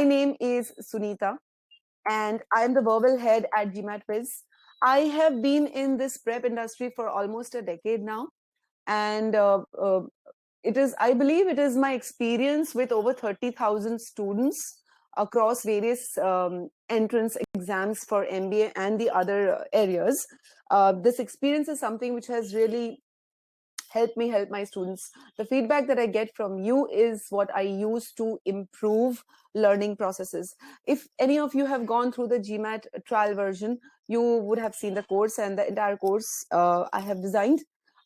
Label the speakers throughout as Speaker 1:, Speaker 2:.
Speaker 1: My name is Sunita, and I'm the verbal head at GMAT Quiz. I have been in this prep industry for almost a decade now, and I believe it is my experience with over 30,000 students across various entrance exams for MBA and the other areas. This experience is something which has really helped me help my students. The feedback that I get from you is what I use to improve learning processes. If any of you have gone through the GMAT trial version, you would have seen the course, and the entire course I have designed.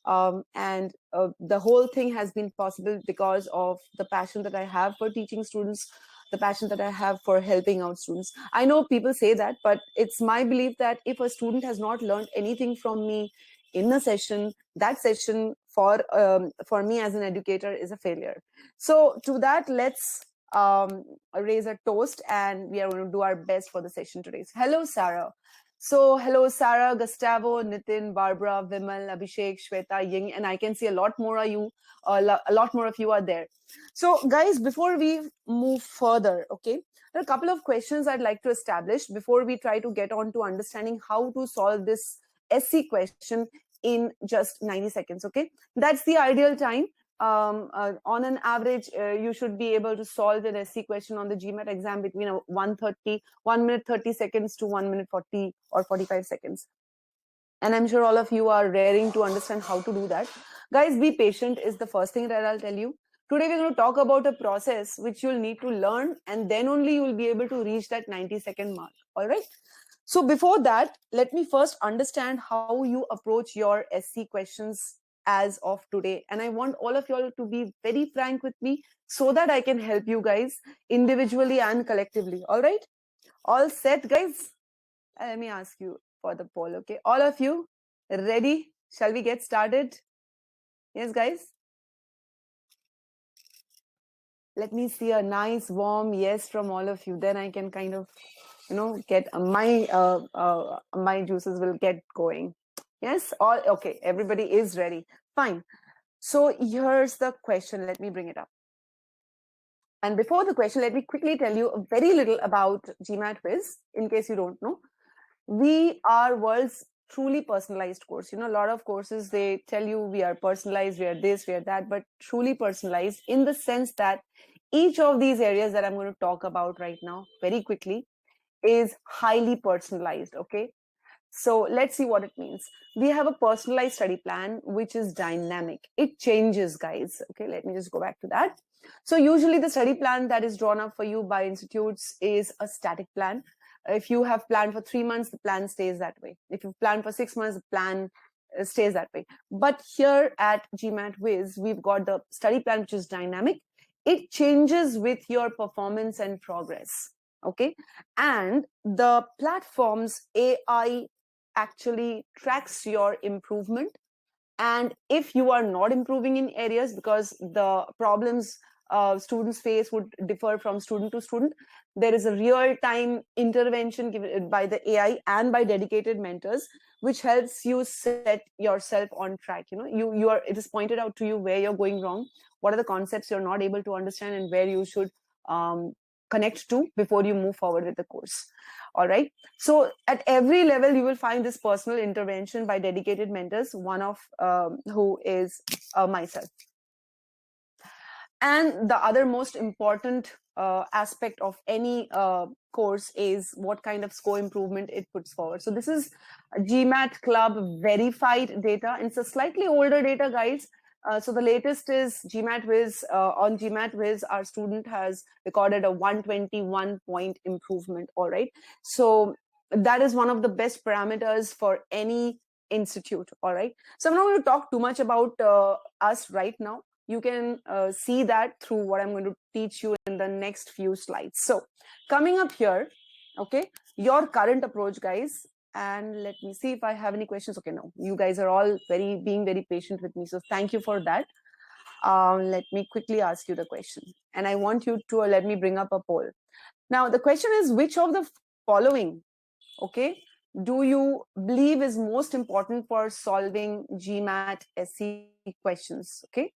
Speaker 1: And the whole thing has been possible because of the passion that I have for teaching students, the passion that I have for helping out students. I know people say that, but it's my belief that if a student has not learned anything from me in a session, that session for me as an educator is a failure. So to that, let's raise a toast, and we are going to do our best for the session today. So, hello, Sarah. So hello, Sarah, Gustavo, Nitin, Barbara, Vimal, Abhishek, Shweta, Ying, and I can see a lot more of you. A lot more of you are there. So guys, before we move further, okay, there are a couple of questions I'd like to establish before we try to get on to understanding how to solve this SC question in just 90 seconds. Okay, that's the ideal time. On an average, you should be able to solve an SC question on the GMAT exam between 1 minute 30 seconds to 1 minute 40 or 45 seconds. And I'm sure all of you are raring to understand how to do that. Guys, be patient is the first thing that I'll tell you. Today, we're going to talk about a process which you'll need to learn, and then only you'll be able to reach that 90-second mark. All right. So before that, let me first understand how you approach your SC questions as of today. And I want all of y'all to be very frank with me so that I can help you guys individually and collectively. All right. All set, guys? Let me ask you for the poll. Okay. All of you ready? Shall we get started? Yes, guys? Let me see a nice warm yes from all of you. Then I can kind of, get my juices will get going. Yes, all okay. Everybody is ready. Fine. So here's the question. Let me bring it up. And before the question, let me quickly tell you a very little about GMAT Quiz, in case you don't know. We are world's truly personalized course. A lot of courses, they tell you we are personalized, we are this, we are that, but truly personalized in the sense that each of these areas that I'm going to talk about right now very quickly is highly personalized. Okay. So let's see what it means. We have a personalized study plan, which is dynamic. It changes, guys. Okay, let me just go back to that. So usually the study plan that is drawn up for you by institutes is a static plan. If you have planned for 3 months, the plan stays that way. If you've planned for 6 months, the plan stays that way. But here at GMAT Wiz, we've got the study plan, which is dynamic. It changes with your performance and progress. Okay. And the platform's AI actually tracks your improvement. And if you are not improving in areas, because the problems students face would differ from student to student, there is a real-time intervention given by the AI and by dedicated mentors, which helps you set yourself on track. It is pointed out to you where you're going wrong, what are the concepts you're not able to understand, and where you should connect to before you move forward with the course. All right. So at every level, you will find this personal intervention by dedicated mentors, one of who is myself. And the other most important aspect of any course is what kind of score improvement it puts forward. So this is GMAT Club verified data, and it's a slightly older data, guys. So the latest is GMAT Wiz. On GMAT Wiz, our student has recorded a 121 point improvement. All right. So that is one of the best parameters for any institute. All right. So I'm not going to talk too much about us right now. You can see that through what I'm going to teach you in the next few slides. So coming up here, okay, your current approach, guys. And let me see if I have any questions. Okay, no, you guys are all being very patient with me. So thank you for that. Let me quickly ask you the question. And I want you to let me bring up a poll. Now, the question is, which of the following, okay, do you believe is most important for solving GMAT SC questions? Okay.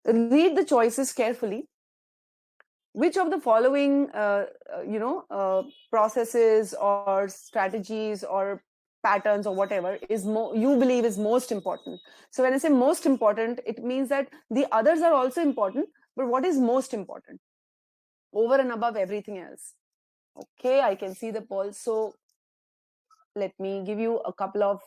Speaker 1: Read the choices carefully. which of the following processes or strategies or patterns or whatever is you believe is most important? So when I say most important, it means that the others are also important, but what is most important over and above everything else? Okay, I can see the poll. So let me give you a couple of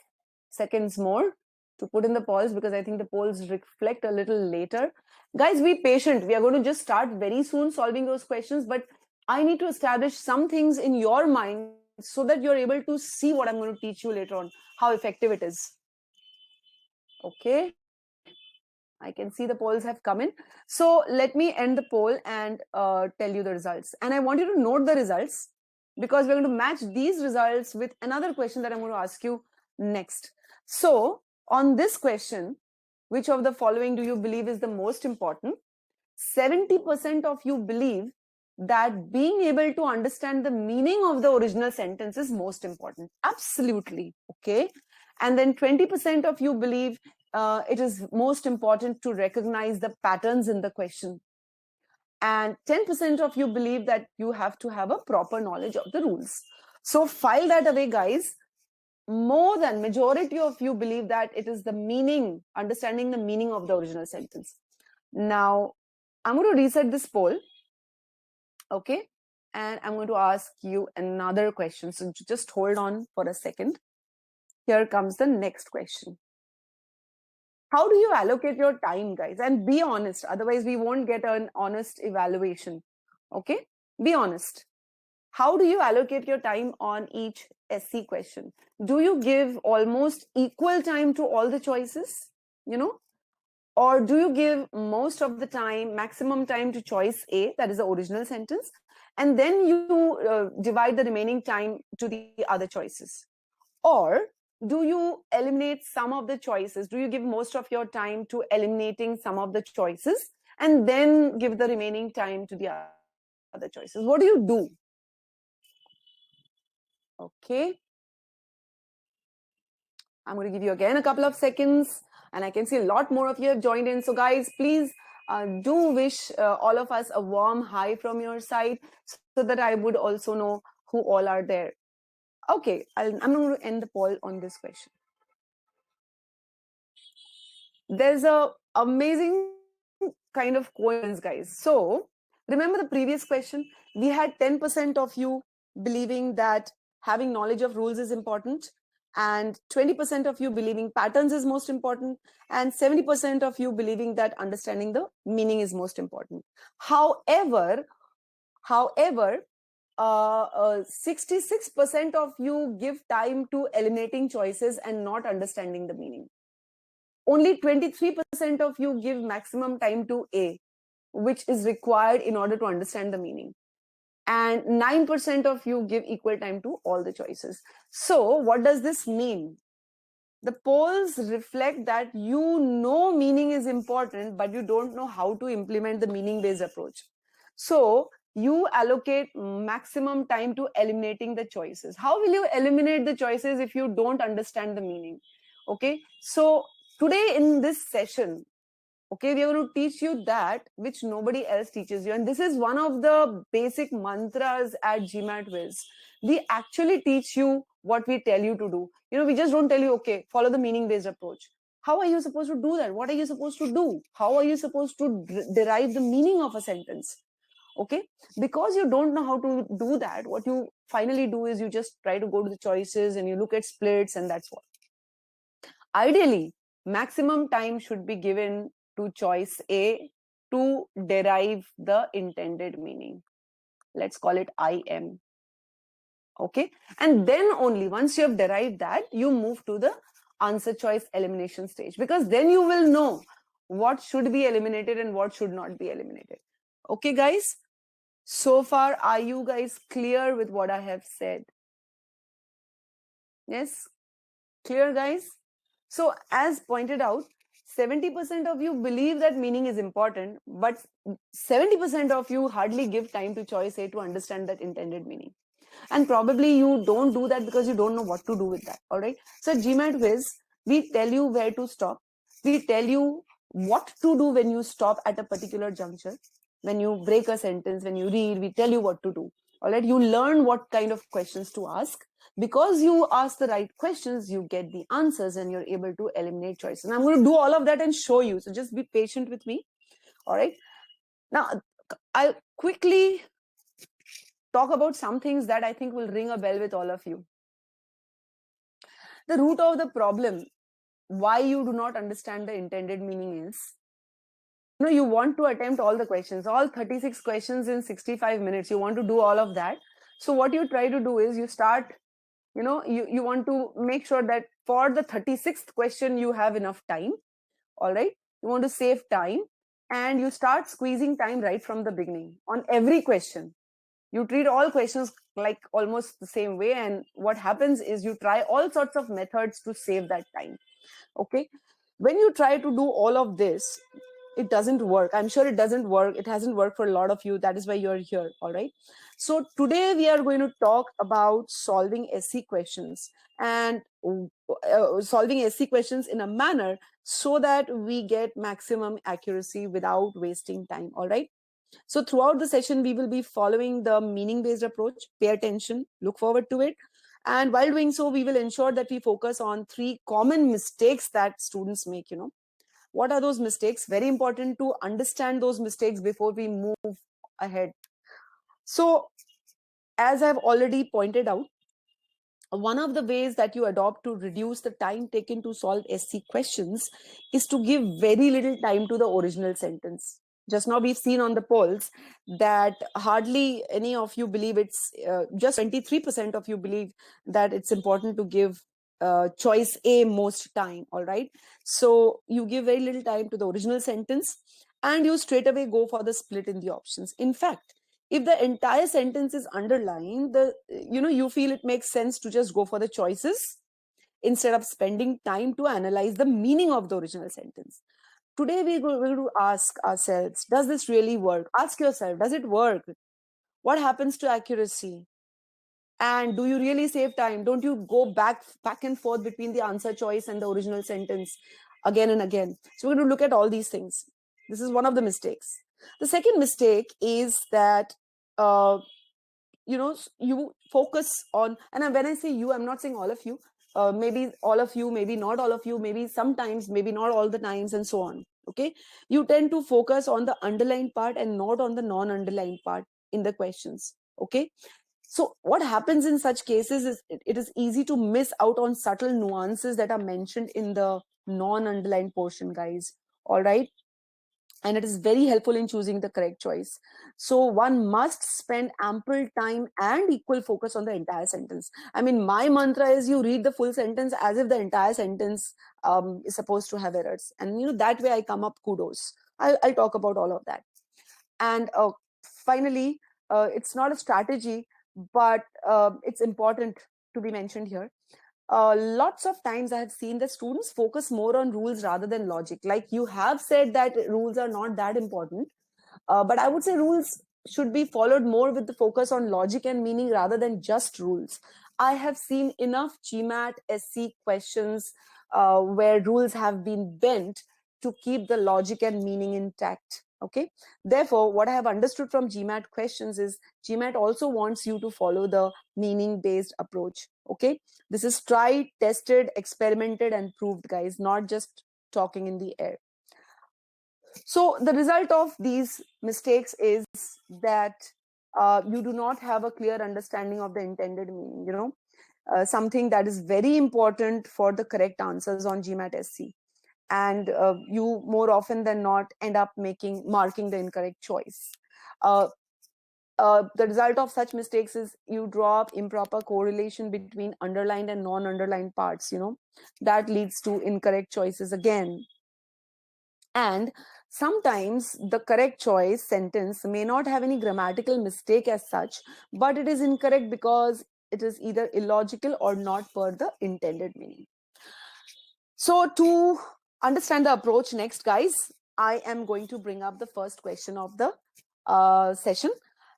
Speaker 1: seconds more to put in the polls, because I think the polls reflect a little later. Guys, be patient. We are going to just start very soon solving those questions, but I need to establish some things in your mind so that you're able to see what I'm going to teach you later on, how effective it is. Okay. I can see the polls have come in. So let me end the poll and tell you the results. And I want you to note the results, because we're going to match these results with another question that I'm going to ask you next. So on this question, which of the following do you believe is the most important? 70% of you believe that being able to understand the meaning of the original sentence is most important. Absolutely. Okay. And then 20% of you believe it is most important to recognize the patterns in the question. And 10% of you believe that you have to have a proper knowledge of the rules. So file that away, guys. More than majority of you believe that it is the meaning, understanding the meaning of the original sentence. Now, I'm going to reset this poll. Okay. And I'm going to ask you another question. So just hold on for a second. Here comes the next question. How do you allocate your time, guys? And be honest. Otherwise, we won't get an honest evaluation. Okay. Be honest. How do you allocate your time on each SC question? Do you give almost equal time to all the choices? Or do you give most of the time, maximum time to choice A, that is the original sentence, and then you divide the remaining time to the other choices? Or do you eliminate some of the choices? Do you give most of your time to eliminating some of the choices and then give the remaining time to the other choices? What do you do? Okay. I'm going to give you again a couple of seconds, and I can see a lot more of you have joined in. So guys, please do wish all of us a warm hi from your side, so that I would also know who all are there. Okay, I'm going to end the poll on this question. There's a amazing kind of coincidence, guys. So remember the previous question? We had 10% of you believing that having knowledge of rules is important, and 20% of you believing patterns is most important, and 70% of you believing that understanding the meaning is most important. However, 66% of you give time to eliminating choices and not understanding the meaning. Only 23% of you give maximum time to A, which is required in order to understand the meaning. And 9% of you give equal time to all the choices. So what does this mean? The polls reflect that you know meaning is important, but you don't know how to implement the meaning-based approach. So you allocate maximum time to eliminating the choices. How will you eliminate the choices if you don't understand the meaning? Okay, so today in this session, okay, we are going to teach you that which nobody else teaches you. And this is one of the basic mantras at GMAT Wiz. We actually teach you what we tell you to do. We just don't tell you, okay, follow the meaning-based approach. How are you supposed to do that? What are you supposed to do? How are you supposed to derive the meaning of a sentence? Okay, because you don't know how to do that, what you finally do is you just try to go to the choices and you look at splits, and that's what. Ideally, maximum time should be given to choice A to derive the intended meaning. Let's call it IM. Okay, and then only once you have derived that, you move to the answer choice elimination stage, because then you will know what should be eliminated and what should not be eliminated. Okay, guys, so far, are you guys clear with what I have said? Yes, clear, guys? So as pointed out, 70% of you believe that meaning is important, but 70% of you hardly give time to choice A to understand that intended meaning. And probably you don't do that because you don't know what to do with that. All right. So GMAT Wiz, we tell you where to stop. We tell you what to do when you stop at a particular juncture. when you break a sentence, when you read, we tell you what to do. All right, you learn what kind of questions to ask. Because you ask the right questions, you get the answers and you're able to eliminate choices. And I'm going to do all of that and show you. So just be patient with me. All right. Now, I'll quickly talk about some things that I think will ring a bell with all of you. The root of the problem, why you do not understand the intended meaning is, you want to attempt all the questions, all 36 questions in 65 minutes. You want to do all of that. So what you try to do is you start, you want to make sure that for the 36th question, you have enough time. All right. You want to save time and you start squeezing time right from the beginning on every question. You treat all questions like almost the same way. And what happens is you try all sorts of methods to save that time. Okay. When you try to do all of this, it doesn't work. I'm sure it doesn't work. It hasn't worked for a lot of you. That is why you're here. All right. So today we are going to talk about solving SC questions and solving SC questions in a manner so that we get maximum accuracy without wasting time. All right. So throughout the session, we will be following the meaning-based approach. Pay attention, look forward to it. And while doing so, we will ensure that we focus on 3 common mistakes that students make, What are those mistakes? Very important to understand those mistakes before we move ahead. So, as I've already pointed out, one of the ways that you adopt to reduce the time taken to solve SC questions is to give very little time to the original sentence. Just now we've seen on the polls that hardly any of you believe it's, just 23% of you believe that it's important to give choice A most time, all right? So you give very little time to the original sentence and you straight away go for the split in the options. In fact, if the entire sentence is underlined, you feel it makes sense to just go for the choices instead of spending time to analyze the meaning of the original sentence. Today we're going to ask ourselves, does this really work? Ask yourself, does it work? What happens to accuracy? And do you really save time? Don't you go back and forth between the answer choice and the original sentence again and again? So we're going to look at all these things. This is one of the mistakes. The second mistake is that you focus on, and when I say you, I'm not saying all of you, maybe all of you, maybe not all of you, maybe sometimes, maybe not all the times, and so on. Okay, you tend to focus on the underlined part and not on the non-underlined part in the questions. Okay, so what happens in such cases is it is easy to miss out on subtle nuances that are mentioned in the non-underlined portion, guys. All right. And it is very helpful in choosing the correct choice. So one must spend ample time and equal focus on the entire sentence. I mean, my mantra is you read the full sentence as if the entire sentence is supposed to have errors. And that way I come up kudos. I'll talk about all of that. And finally, it's not a strategy, but it's important to be mentioned here. Lots of times I have seen that students focus more on rules rather than logic. Like you have said that rules are not that important, but I would say rules should be followed more with the focus on logic and meaning rather than just rules. I have seen enough GMAT SC questions where rules have been bent to keep the logic and meaning intact. Okay. Therefore, what I have understood from GMAT questions is GMAT also wants you to follow the meaning-based approach. Okay. This is tried, tested, experimented, and proved, guys, not just talking in the air. So the result of these mistakes is that you do not have a clear understanding of the intended meaning, something that is very important for the correct answers on GMAT SC. And you more often than not end up marking the incorrect choice. The result of such mistakes is you draw up improper correlation between underlined and non-underlined parts, that leads to incorrect choices again. And sometimes the correct choice sentence may not have any grammatical mistake as such, but it is incorrect because it is either illogical or not per the intended meaning. So to understand the approach next, guys, I am going to bring up the first question of the session.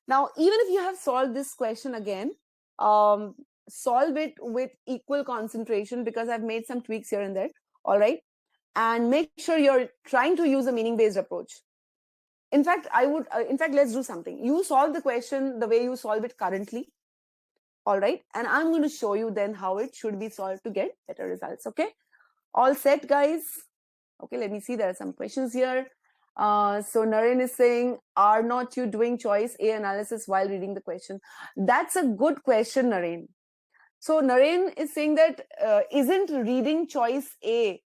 Speaker 1: Now, even if you have solved this question again, solve it with equal concentration because I've made some tweaks here and there. All right. And make sure you're trying to use a meaning-based approach. In fact, let's do something. You solve the question the way you solve it currently. All right. And I'm going to show you then how it should be solved to get better results. Okay. All set, guys? Okay, let me see. There are some questions here. So Naren is saying, are not you doing choice A analysis while reading the question? That's a good question, Naren. So Naren is saying that isn't reading choice A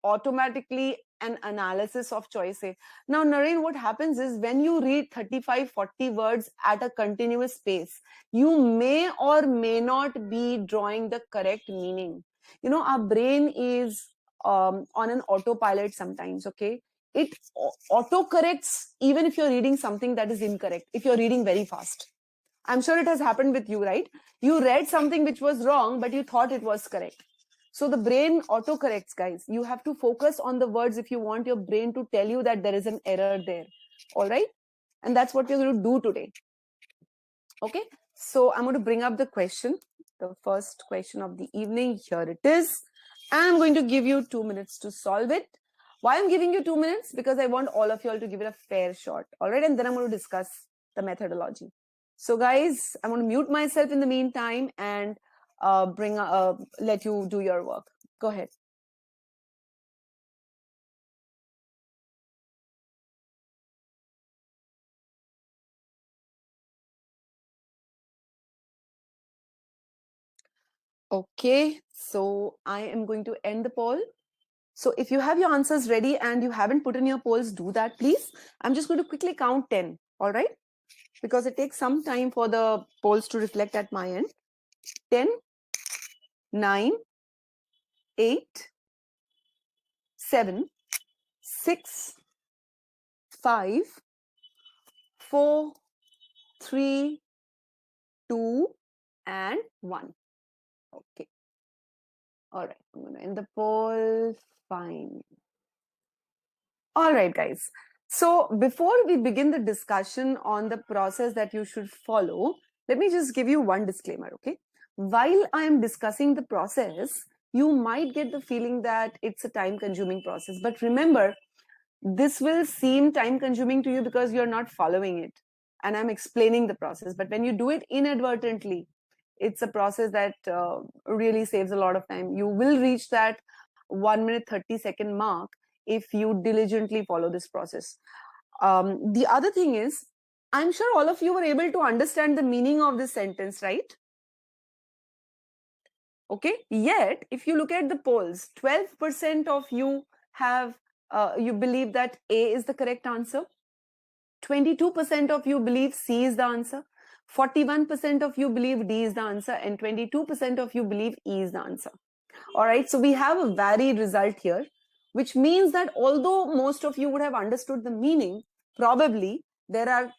Speaker 1: automatically an analysis of choice A? Now, Naren, what happens is when you read 35, 40 words at a continuous pace, you may or may not be drawing the correct meaning. You know, our brain is on an autopilot sometimes, okay? It autocorrects even if you're reading something that is incorrect, if you're reading very fast. I'm sure it has happened with you, right? You read something which was wrong, but you thought it was correct. So the brain autocorrects, guys. You have to focus on the words if you want your brain to tell you that there is an error there. All right? And that's what we're going to do today. Okay? So I'm going to bring up the question, the first question of the evening. Here it is. I'm going to give you 2 minutes to solve it. Why I'm giving you 2 minutes? Because I want all of you all to give it a fair shot. All right? And then I'm going to discuss the methodology. So guys, I'm going to mute myself in the meantime and let you do your work. Go ahead. Okay, so I am going to end the poll. So if you have your answers ready and you haven't put in your polls, do that, please. I'm just going to quickly count 10, all right? Because it takes some time for the polls to reflect at my end. 10, 9, 8, 7, 6, 5, 4, 3, 2, and 1. Okay. All right. I'm going to end the poll. Fine. All right, guys. So before we begin the discussion on the process that you should follow, let me just give you one disclaimer, okay? While I am discussing the process, you might get the feeling that it's a time-consuming process. But remember, this will seem time-consuming to you because you're not following it. And I'm explaining the process. But when you do it inadvertently, it's a process that really saves a lot of time. You will reach that 1 minute 30-second mark if you diligently follow this process. The other thing is, I'm sure all of you were able to understand the meaning of this sentence, right? Okay. Yet, if you look at the polls, 12% of you have you believe that A is the correct answer. 22% of you believe C is the answer. 41% of you believe D is the answer, and 22% of you believe E is the answer. All right, so we have a varied result here, which means that although most of you would have understood the meaning, probably there are,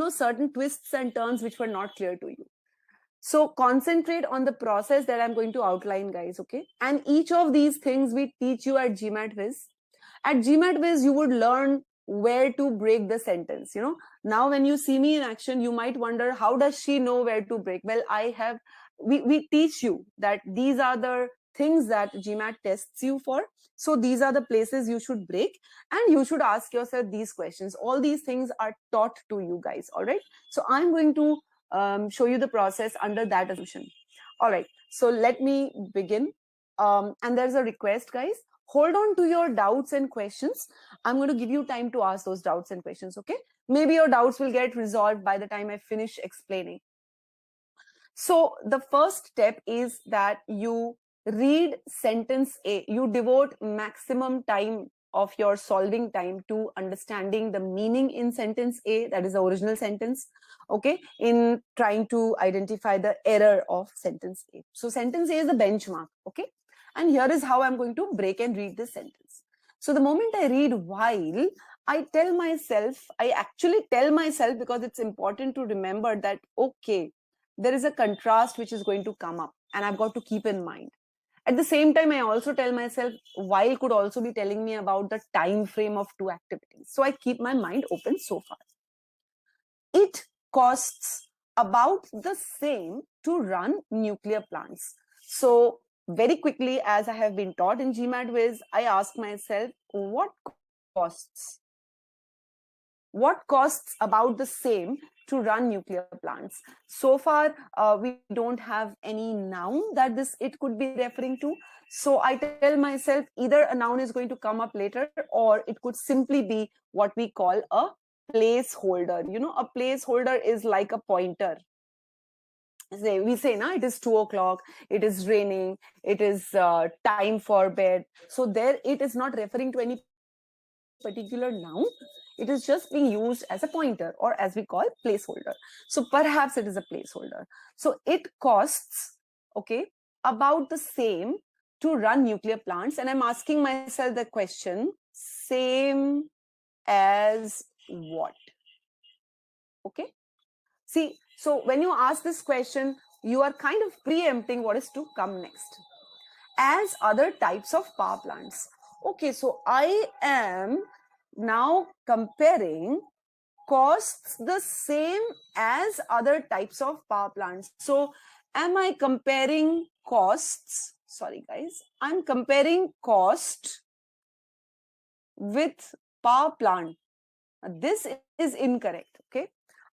Speaker 1: certain twists and turns which were not clear to you. So concentrate on the process that I'm going to outline, guys, okay? And each of these things we teach you at GMAT Viz. At GMAT Viz, you would learn where to break the sentence. Now when you see me in action, you might wonder, how does she know where to break? Well, we teach you that these are the things that GMAT tests you for. So these are the places you should break, and you should ask yourself these questions. All these things are taught to you guys, all right? So I'm going to show you the process under that assumption. All right, so let me begin. And there's a request, guys. Hold on to your doubts and questions. I'm going to give you time to ask those doubts and questions, okay? Maybe your doubts will get resolved by the time I finish explaining. So the first step is that you read sentence A. You devote maximum time of your solving time to understanding the meaning in sentence A, that is the original sentence, okay, in trying to identify the error of sentence A. So sentence A is the benchmark, okay? And here is how I'm going to break and read this sentence. So the moment I read while, I actually tell myself, because it's important to remember that, okay, there is a contrast which is going to come up and I've got to keep in mind. At the same time, I also tell myself while could also be telling me about the time frame of two activities. So I keep my mind open so far. It costs about the same to run nuclear plants. So very quickly, as I have been taught in GMAT Viz, I ask myself, what costs What costs about the same to run nuclear plants? So far, we don't have any noun that it could be referring to. So I tell myself either a noun is going to come up later, or it could simply be what we call a placeholder. A placeholder is like a pointer. We say, na, it is 2 o'clock, it is raining, it is time for bed. So there, it is not referring to any particular noun. It is just being used as a pointer, or as we call placeholder. So perhaps it is a placeholder. So it costs, okay, about the same to run nuclear plants. And I'm asking myself the question, same as what? Okay. See, so when you ask this question, you are kind of preempting what is to come next. As other types of power plants. Okay, so I am now comparing costs the same as other types of power plants. So am I comparing costs? Sorry, guys. I'm comparing cost with power plant. This is incorrect. Okay.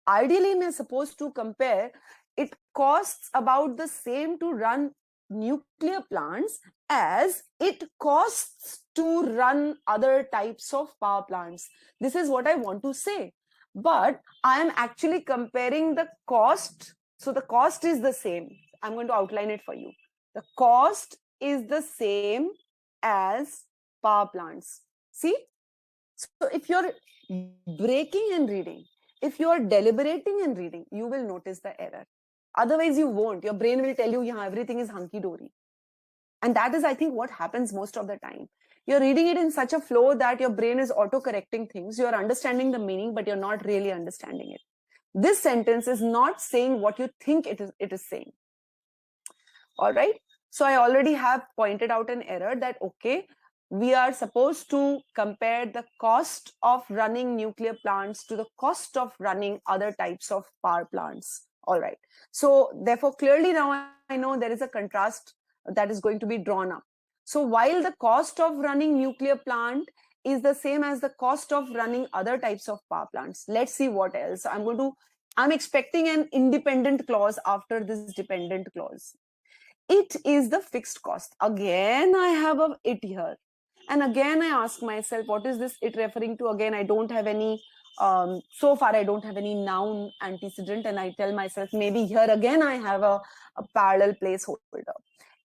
Speaker 1: Ideally, we are supposed to compare it costs about the same to run nuclear plants as it costs to run other types of power plants. This is what I want to say. But I am actually comparing the cost. So the cost is the same. I'm going to outline it for you. The cost is the same as power plants. See? So if you're breaking and reading, if you are deliberating and reading, you will notice the error. Otherwise, you won't. Your brain will tell you, yeah, everything is hunky-dory. And that is, I think, what happens most of the time. You're reading it in such a flow that your brain is auto-correcting things. You're understanding the meaning, but you're not really understanding it. This sentence is not saying what you think it is saying. All right. So I already have pointed out an error that, okay, we are supposed to compare the cost of running nuclear plants to the cost of running other types of power plants. All right. So therefore, clearly now I know there is a contrast that is going to be drawn up. So while the cost of running nuclear plant is the same as the cost of running other types of power plants, let's see what else. I'm expecting an independent clause after this dependent clause. It is the fixed cost. Again, I have a it here. And again, I ask myself, what is this it referring to? Again, I don't have any, so far I don't have any noun antecedent, and I tell myself, maybe here again I have a parallel placeholder.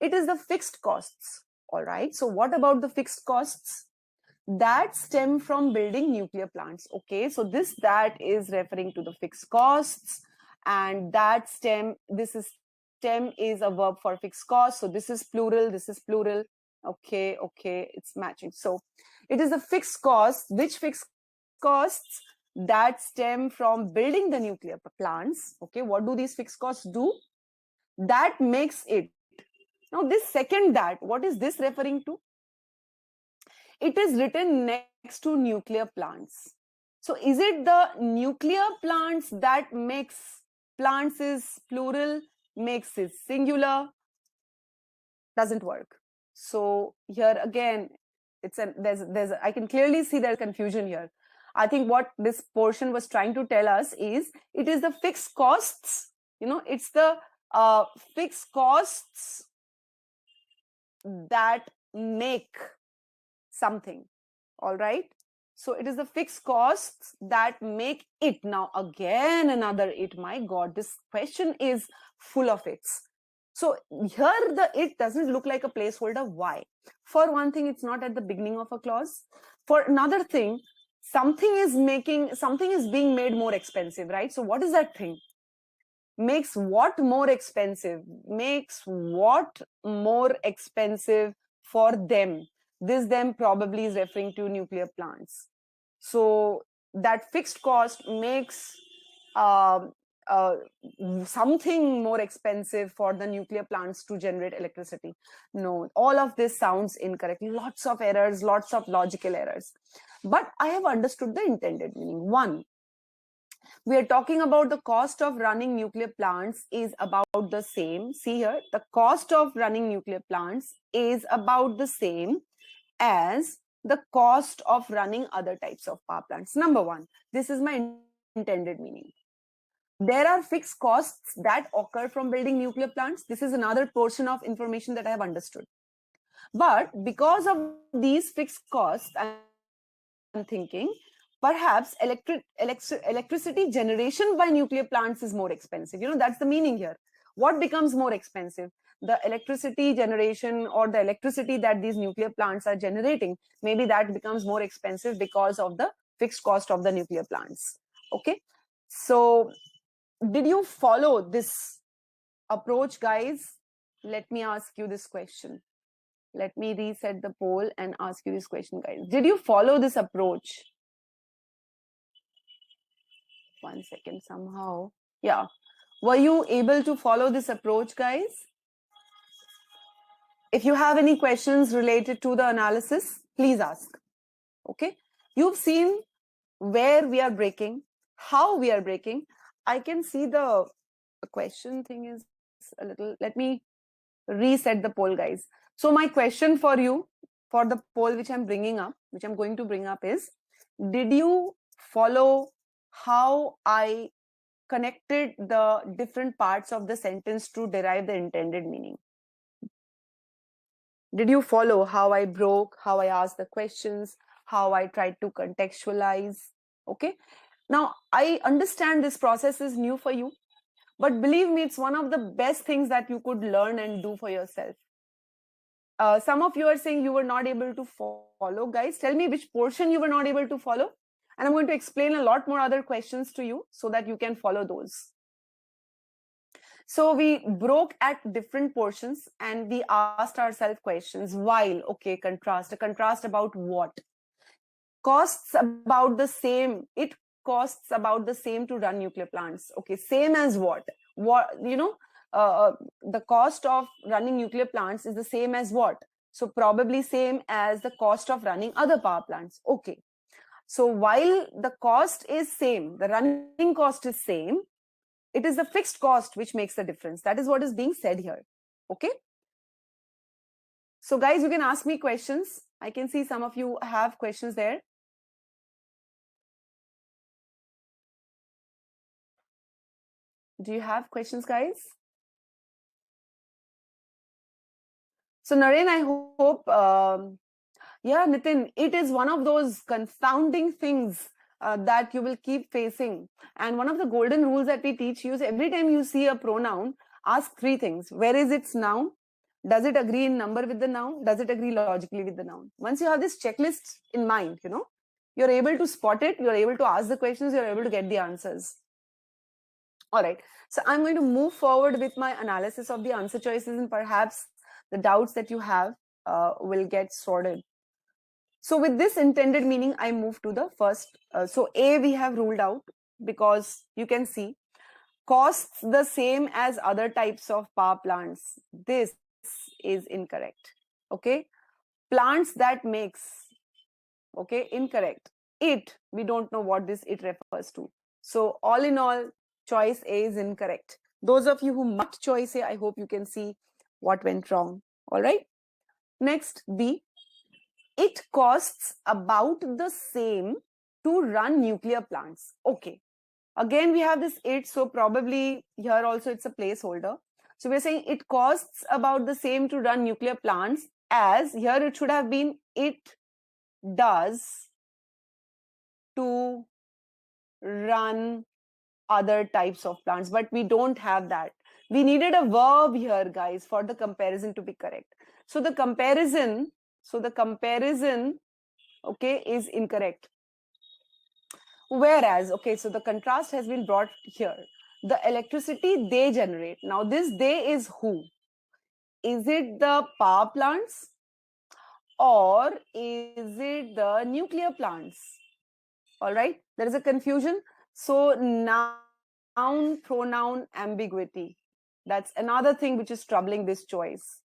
Speaker 1: It is the fixed costs, all right? So what about the fixed costs? That stem from building nuclear plants, okay? So that is referring to the fixed costs, and that stem is a verb for fixed cost. So this is plural, okay, it's matching. So it is the fixed costs. Which fixed costs? That stem from building the nuclear plants. Okay, what do these fixed costs do? That makes it. Now this second that, what is this referring to? It is written next to nuclear plants. So is it the nuclear plants that makes plants is plural, makes is singular? Doesn't work. So here again, I can clearly see there's confusion here. I think what this portion was trying to tell us is it is the fixed costs, it's the fixed costs that make something. All right. So it is the fixed costs that make it. Now again, another it. My God, this question is full of its. So here the it doesn't look like a placeholder. Why? For one thing, it's not at the beginning of a clause. For another thing, something is being made more expensive, right? So what is that thing? Makes what more expensive? Makes what more expensive for them? This them probably is referring to nuclear plants. So that fixed cost makes something more expensive for the nuclear plants to generate electricity. No, all of this sounds incorrect. Lots of errors, lots of logical errors. But I have understood the intended meaning. One, we are talking about the cost of running nuclear plants is about the same. See here, the cost of running nuclear plants is about the same as the cost of running other types of power plants. Number one, this is my intended meaning. There are fixed costs that occur from building nuclear plants. This is another portion of information that I have understood. But because of these fixed costs, I'm thinking perhaps electricity generation by nuclear plants is more expensive. That's the meaning here. What becomes more expensive? The electricity generation or the electricity that these nuclear plants are generating, maybe that becomes more expensive because of the fixed cost of the nuclear plants. Okay. So did you follow this approach, guys? Let me ask you this question. Let me reset the poll and ask you this question, guys. Did you follow this approach? One second, somehow. Yeah. Were you able to follow this approach, guys? If you have any questions related to the analysis, please ask. Okay. You've seen where we are breaking, how we are breaking. I can see the question thing is a little, let me reset the poll, guys. So my question for you, for the poll which I'm bringing up, which I'm going to bring up is, did you follow how I connected the different parts of the sentence to derive the intended meaning? Did you follow how I broke, how I asked the questions, how I tried to contextualize? Okay. Now, I understand this process is new for you, but believe me, it's one of the best things that you could learn and do for yourself. Some of you are saying you were not able to follow. Guys, tell me which portion you were not able to follow. And I'm going to explain a lot more other questions to you so that you can follow those. So we broke at different portions and we asked ourselves questions while, okay, contrast. A contrast about what? Costs about the same. It costs about the same to run nuclear plants. Okay, same as what? The cost of running nuclear plants is the same as what? So probably same as the cost of running other power plants. Okay. So while the cost is same, the running cost is same, it is the fixed cost which makes the difference. That is what is being said here. Okay. So guys, you can ask me questions. I can see some of you have questions there. Do you have questions, guys? So Naren, I hope, yeah, Nitin, it is one of those confounding things that you will keep facing. And one of the golden rules that we teach you is every time you see a pronoun, ask three things. Where is its noun? Does it agree in number with the noun? Does it agree logically with the noun? Once you have this checklist in mind, you're able to spot it, you're able to ask the questions, you're able to get the answers. All right. So I'm going to move forward with my analysis of the answer choices, and perhaps the doubts that you have will get sorted. So with this intended meaning, I move to the first. So A we have ruled out because you can see costs the same as other types of power plants. This is incorrect. Okay. Plants that makes. Okay. Incorrect. It, we don't know what this it refers to. So all in all, choice A is incorrect. Those of you who marked choice A, I hope you can see what went wrong. All right. Next, B. It costs about the same to run nuclear plants. Okay. Again, we have this it, so probably here also it's a placeholder. So we're saying it costs about the same to run nuclear plants as, here it should have been it does to run other types of plants, but we don't have that. We needed a verb here, guys, for the comparison to be correct. So the comparison, okay, is incorrect. Whereas, okay, so the contrast has been brought here. The electricity they generate. Now this they is who? Is it the power plants or is it the nuclear plants? All right, there is a confusion. So noun pronoun ambiguity. That's another thing which is troubling this choice.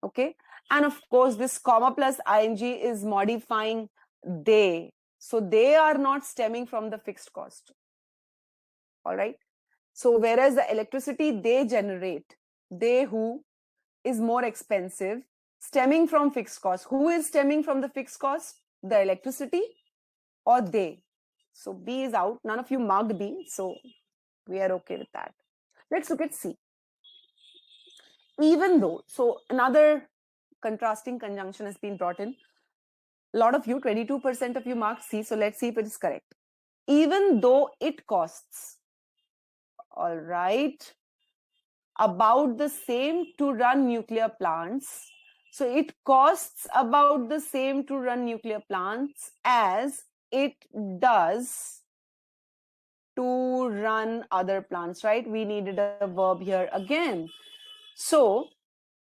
Speaker 1: Okay. And of course, this comma plus ing is modifying they. So they are not stemming from the fixed cost. All right. So whereas the electricity they generate, they who is more expensive, stemming from fixed cost. Who is stemming from the fixed cost? The electricity or they? So B is out. None of you marked B, so we are okay with that. Let's look at C. Even though, so another contrasting conjunction has been brought in. A lot of you, 22% of you marked C, so let's see if it is correct. Even though it costs, all right, about the same to run nuclear plants. So it costs about the same to run nuclear plants as it does to run other plants, right? We needed a verb here again. So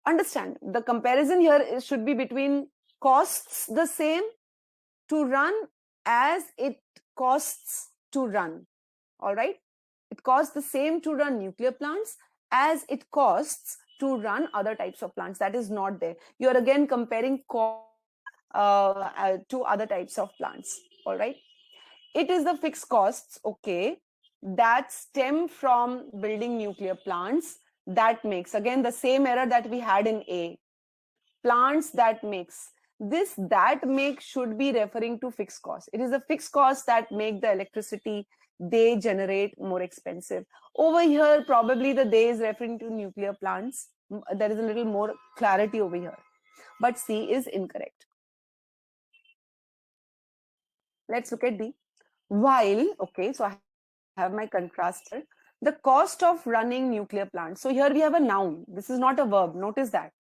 Speaker 1: understand, the comparison here should be between costs the same to run as it costs to run. All right? It costs the same to run nuclear plants as it costs to run other types of plants. That is not there. You are again comparing cost to other types of plants. All right? It is the fixed costs, okay, that stem from building nuclear plants that makes, again, the same error that we had in A. Plants that makes. This that make should be referring to fixed costs. It is the fixed costs that make the electricity they generate more expensive. Over here, probably the they is referring to nuclear plants. There is a little more clarity over here. But C is incorrect. Let's look at D. While, okay, so I have my contraster. The cost of running nuclear plants. So here we have a noun. This is not a verb. Notice that.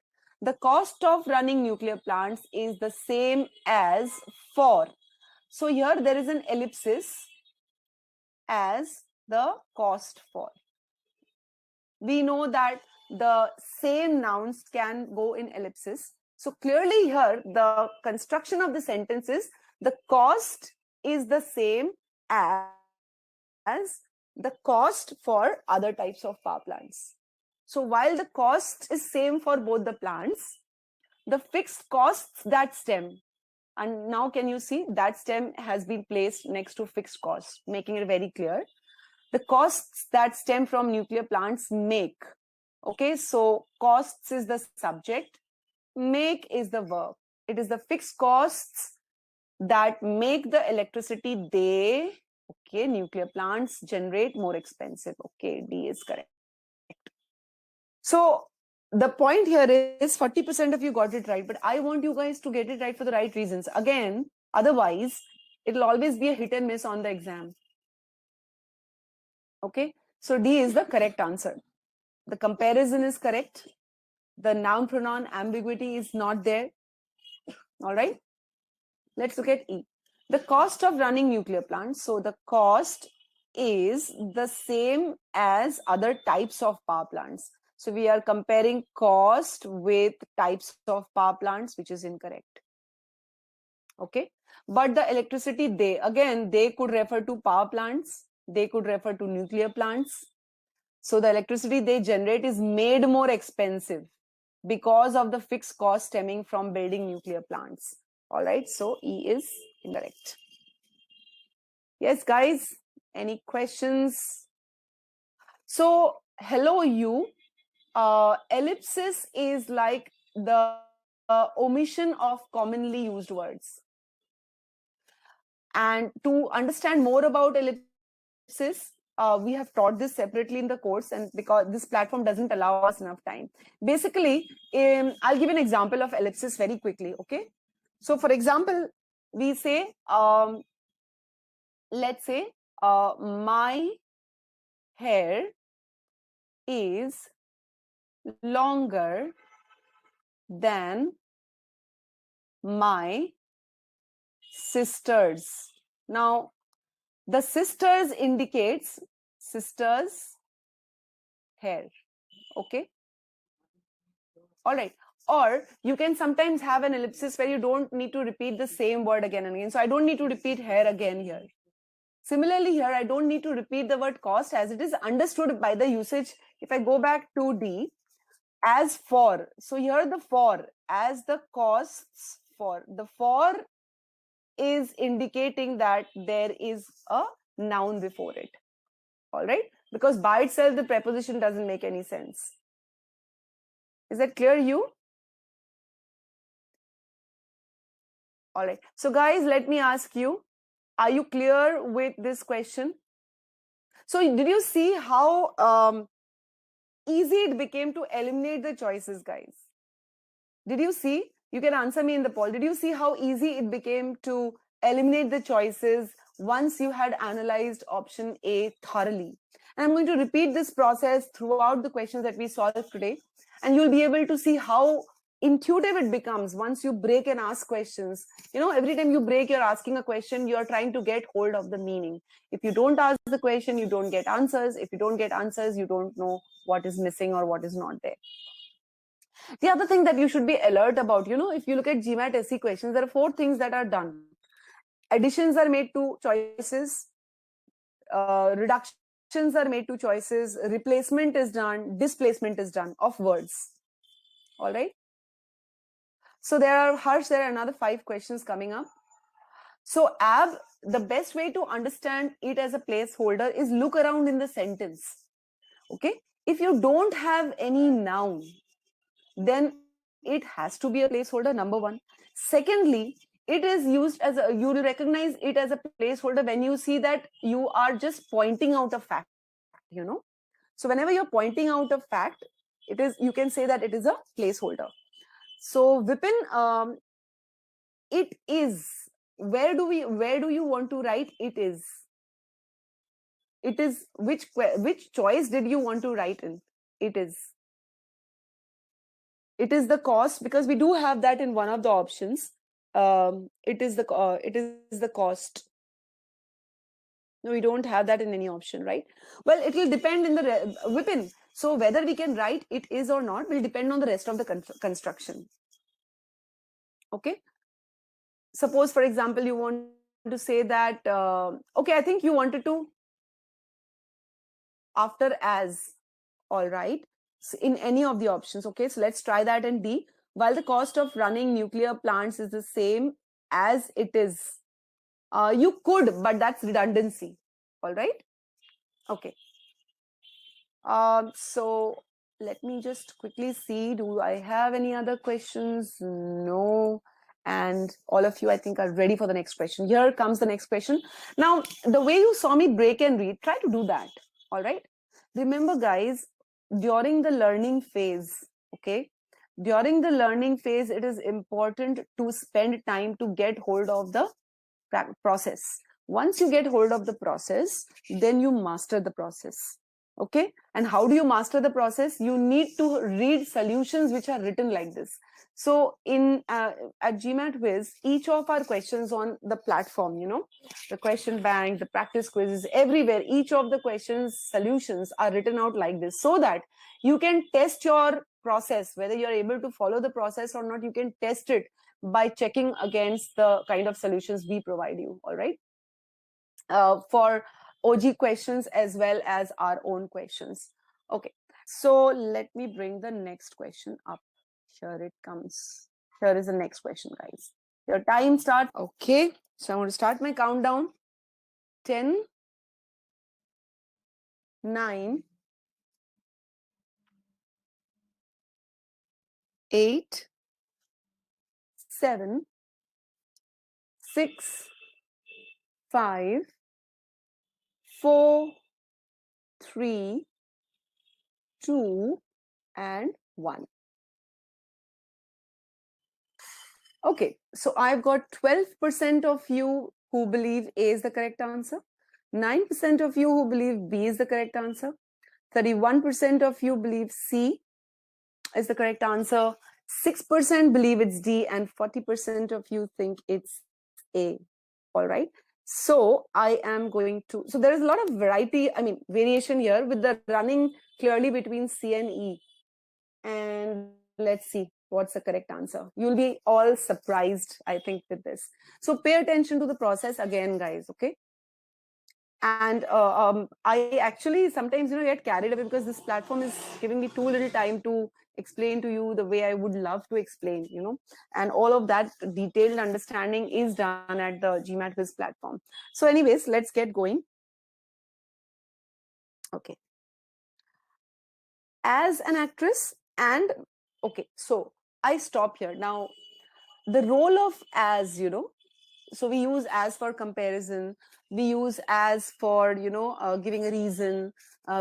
Speaker 1: The cost of running nuclear plants is the same as for. So here there is an ellipsis as the cost for. We know that the same nouns can go in ellipsis. So clearly here the construction of the sentence is the cost is the same as the cost for other types of power plants. So while the cost is same for both the plants, the fixed costs that stem, and now can you see that stem has been placed next to fixed costs, making it very clear. The costs that stem from nuclear plants make. Okay, so costs is the subject, make is the verb. It is the fixed costs that make the electricity they, okay, nuclear plants generate more expensive. Okay, D is correct. So the point here is 40% of you got it right, but I want you guys to get it right for the right reasons. Again, otherwise, it'll always be a hit and miss on the exam. Okay, so D is the correct answer. The comparison is correct. The noun pronoun ambiguity is not there. All right. Let's look at E. The cost of running nuclear plants. So the cost is the same as other types of power plants. So we are comparing cost with types of power plants, which is incorrect. Okay. But the electricity they could refer to power plants. They could refer to nuclear plants. So the electricity they generate is made more expensive because of the fixed cost stemming from building nuclear plants. All right, so E is incorrect. Yes, guys, any questions? So, hello you. Ellipsis is like the omission of commonly used words. And to understand more about ellipsis, we have taught this separately in the course, and because this platform doesn't allow us enough time. Basically, I'll give an example of ellipsis very quickly, okay? So for example, we say, let's say, my hair is longer than my sister's. Now, the sisters indicates sister's hair, okay? All right. Or you can sometimes have an ellipsis where you don't need to repeat the same word again and again. So I don't need to repeat hair again here. Similarly here, I don't need to repeat the word cost as it is understood by the usage. If I go back to D, as for. So here the for, as the costs for. The for is indicating that there is a noun before it. All right. Because by itself, the preposition doesn't make any sense. Is that clear, you? All right. So guys, let me ask you, are you clear with this question? So did you see how easy it became to eliminate the choices, guys? Did you see? You can answer me in the poll. Did you see how easy it became to eliminate the choices once you had analyzed option A thoroughly? And I'm going to repeat this process throughout the questions that we solved today. And you'll be able to see how intuitive it becomes once you break and ask questions. You know, every time you break, you're asking a question, you're trying to get hold of the meaning. If you don't ask the question, you don't get answers. If you don't get answers, you don't know what is missing or what is not there. The other thing that you should be alert about, you know, if you look at GMAT SE questions, there are 4 things that are done. Additions are made to choices, reductions are made to choices, replacement is done, displacement is done of words. All right. So there are, Harsh, there are another 5 questions coming up. So Ab, the best way to understand it as a placeholder is look around in the sentence. Okay. If you don't have any noun, then it has to be a placeholder, number 1. Secondly, it is used as a, you will recognize it as a placeholder when you see that you are just pointing out a fact, you know. So whenever you're pointing out a fact, it is, you can say that it is a placeholder. So Vipin, it is, where do you want to write it is? It is, which choice did you want to write in? It is. It is the cost, because we do have that in one of the options. It is the cost. No, we don't have that in any option, right? Well, it will depend in the Vipin. So whether we can write it is or not will depend on the rest of the construction. Okay. Suppose, for example, you want to say that, okay, I think you wanted to after as, all right, so in any of the options. Okay, so let's try that in D. While the cost of running nuclear plants is the same as it is, you could, but that's redundancy. All right. Okay. So let me just quickly see, do I have any other questions? No. And all of you, I think, are ready for the next question. Here comes the next question. Now, the way you saw me break and read, try to do that. All right. Remember, guys, during the learning phase, okay, during the learning phase, it is important to spend time to get hold of the process. Once you get hold of the process, then you master the process. Okay. And how do you master the process? You need to read solutions which are written like this. So in at GMAT Wiz, each of our questions on the platform, you know, the question bank, the practice quizzes, everywhere, each of the questions solutions are written out like this, so that you can test your process, whether you're able to follow the process or not. You can test it by checking against the kind of solutions we provide you. All right. For OG questions as well as our own questions. Okay, so let me bring the next question up. Here it comes. Here is the next question, guys. Your time starts. Okay, so I'm going to start my countdown. 10, 9, 8, 7, 6, 5, 4, 3, 2, and 1. Okay, so I've got 12% of you who believe A is the correct answer, 9% of you who believe B is the correct answer, 31% of you believe C is the correct answer, 6% believe it's D, and 40% of you think it's A. All right. So I am going to, so there is a lot of variety, I mean, variation here with the running clearly between C and E. And let's see what's the correct answer. You'll be all surprised, I think, with this. So pay attention to the process again, guys. Okay. And I actually sometimes, you know, get carried away because this platform is giving me too little time to explain to you the way I would love to explain, you know, and all of that detailed understanding is done at the GMAT Quiz platform. So anyways, let's get going. Okay. As an actress and, okay, so I stop here. Now, the role of as, you know, so we use as for comparison, we use as for, you know, giving a reason.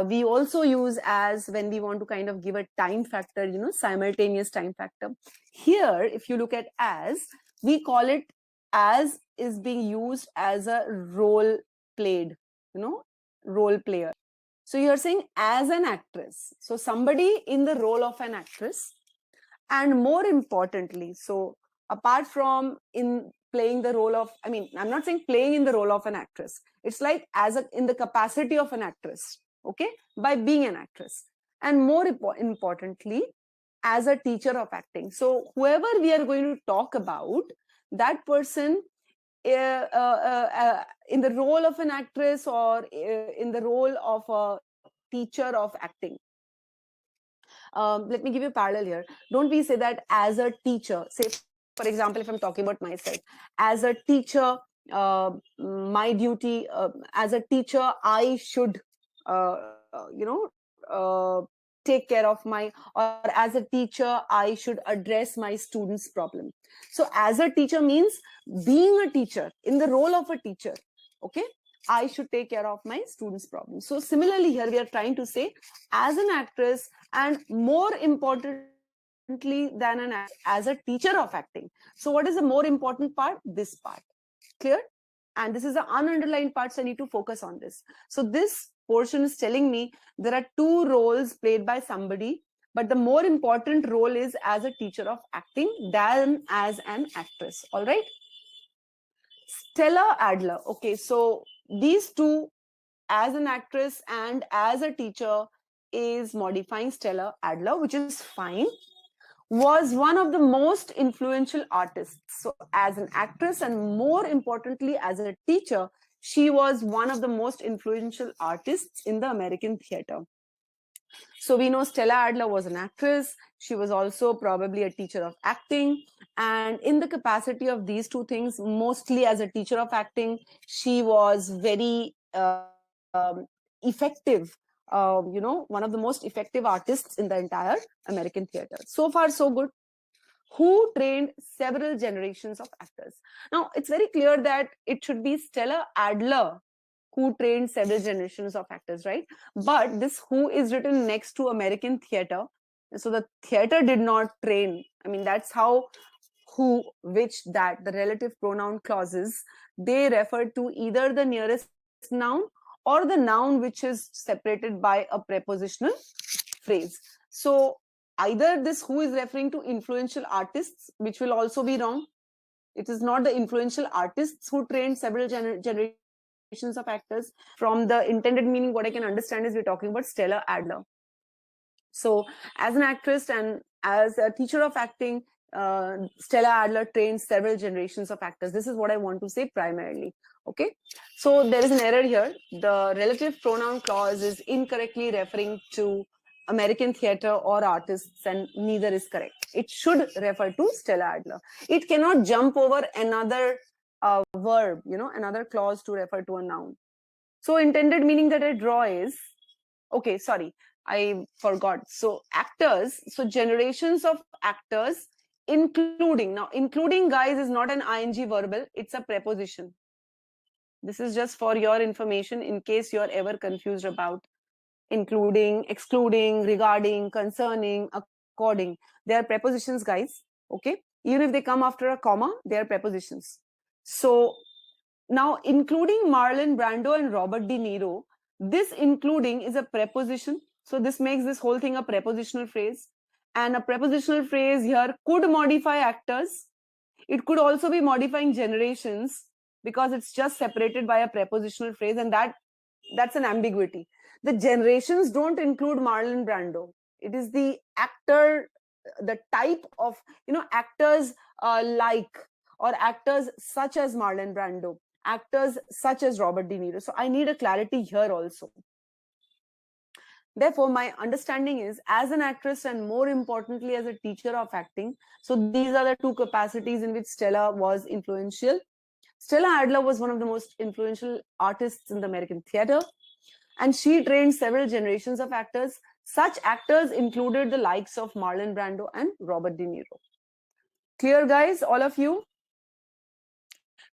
Speaker 1: We also use as when we want to kind of give a time factor, you know, simultaneous time factor. Here, if you look at as, we call it as is being used as a role played, you know, role player. So you're saying as an actress, so somebody in the role of an actress. And more importantly, so apart from in playing the role of, I mean, I'm not saying playing in the role of an actress, it's like as a, in the capacity of an actress, okay, by being an actress. And more importantly, as a teacher of acting. So whoever we are going to talk about, that person in the role of an actress or in the role of a teacher of acting. Let me give you a parallel here. Don't we say that as a teacher, say, for example, if I'm talking about myself, as a teacher, my duty, as a teacher, I should, you know, take care of my, or as a teacher, I should address my students' problem. So as a teacher means being a teacher, in the role of a teacher, okay, I should take care of my students' problems. So similarly here we are trying to say as an actress, and more importantly than an actress, as a teacher of acting. So what is the more important part? This part. Clear? And this is the ununderlined part, so I need to focus on this. So this portion is telling me there are two roles played by somebody, but the more important role is as a teacher of acting than as an actress. All right? Stella Adler. Okay, so these two, as an actress and as a teacher, is modifying Stella Adler, which is fine, was one of the most influential artists. So as an actress and more importantly as a teacher, she was one of the most influential artists in the American theater. So we know Stella Adler was an actress. She was also probably a teacher of acting. And in the capacity of these two things, mostly as a teacher of acting, she was very effective, you know, one of the most effective artists in the entire American theater. So far, so good. Who trained several generations of actors? Now, it's very clear that it should be Stella Adler who trained several generations of actors, right? But this who is written next to American theater. So the theater did not train. I mean, that's how who, which, that, the relative pronoun clauses, they refer to either the nearest noun or the noun which is separated by a prepositional phrase. So either this who is referring to influential artists, which will also be wrong. It is not the influential artists who trained several generations of actors. From the intended meaning, what I can understand is we're talking about Stella Adler. So as an actress and as a teacher of acting, Stella Adler trained several generations of actors. This is what I want to say primarily. Okay, so there is an error here. The relative pronoun clause is incorrectly referring to American theater or artists, and neither is correct. It should refer to Stella Adler. It cannot jump over another verb, you know, another clause to refer to a noun. So intended meaning that I draw is, okay, sorry, I forgot. So actors, so generations of actors, including, now including, guys, is not an ing verbal, it's a preposition. This is just for your information in case you're ever confused about including, excluding, regarding, concerning, according. They are prepositions, guys. Okay, even if they come after a comma, they are prepositions. So now, including Marlon Brando and Robert De Niro, this including is a preposition. So this makes this whole thing a prepositional phrase. And a prepositional phrase here could modify actors. It could also be modifying generations because it's just separated by a prepositional phrase, and that's an ambiguity. The generations don't include Marlon Brando. It is the actor, the type of, you know, actors like, or actors such as Marlon Brando, actors such as Robert De Niro. So I need a clarity here also. Therefore, my understanding is as an actress and more importantly as a teacher of acting. So these are the two capacities in which Stella was influential. Stella Adler was one of the most influential artists in the American theater, and she trained several generations of actors. Such actors included the likes of Marlon Brando and Robert De Niro. Clear, guys, all of you?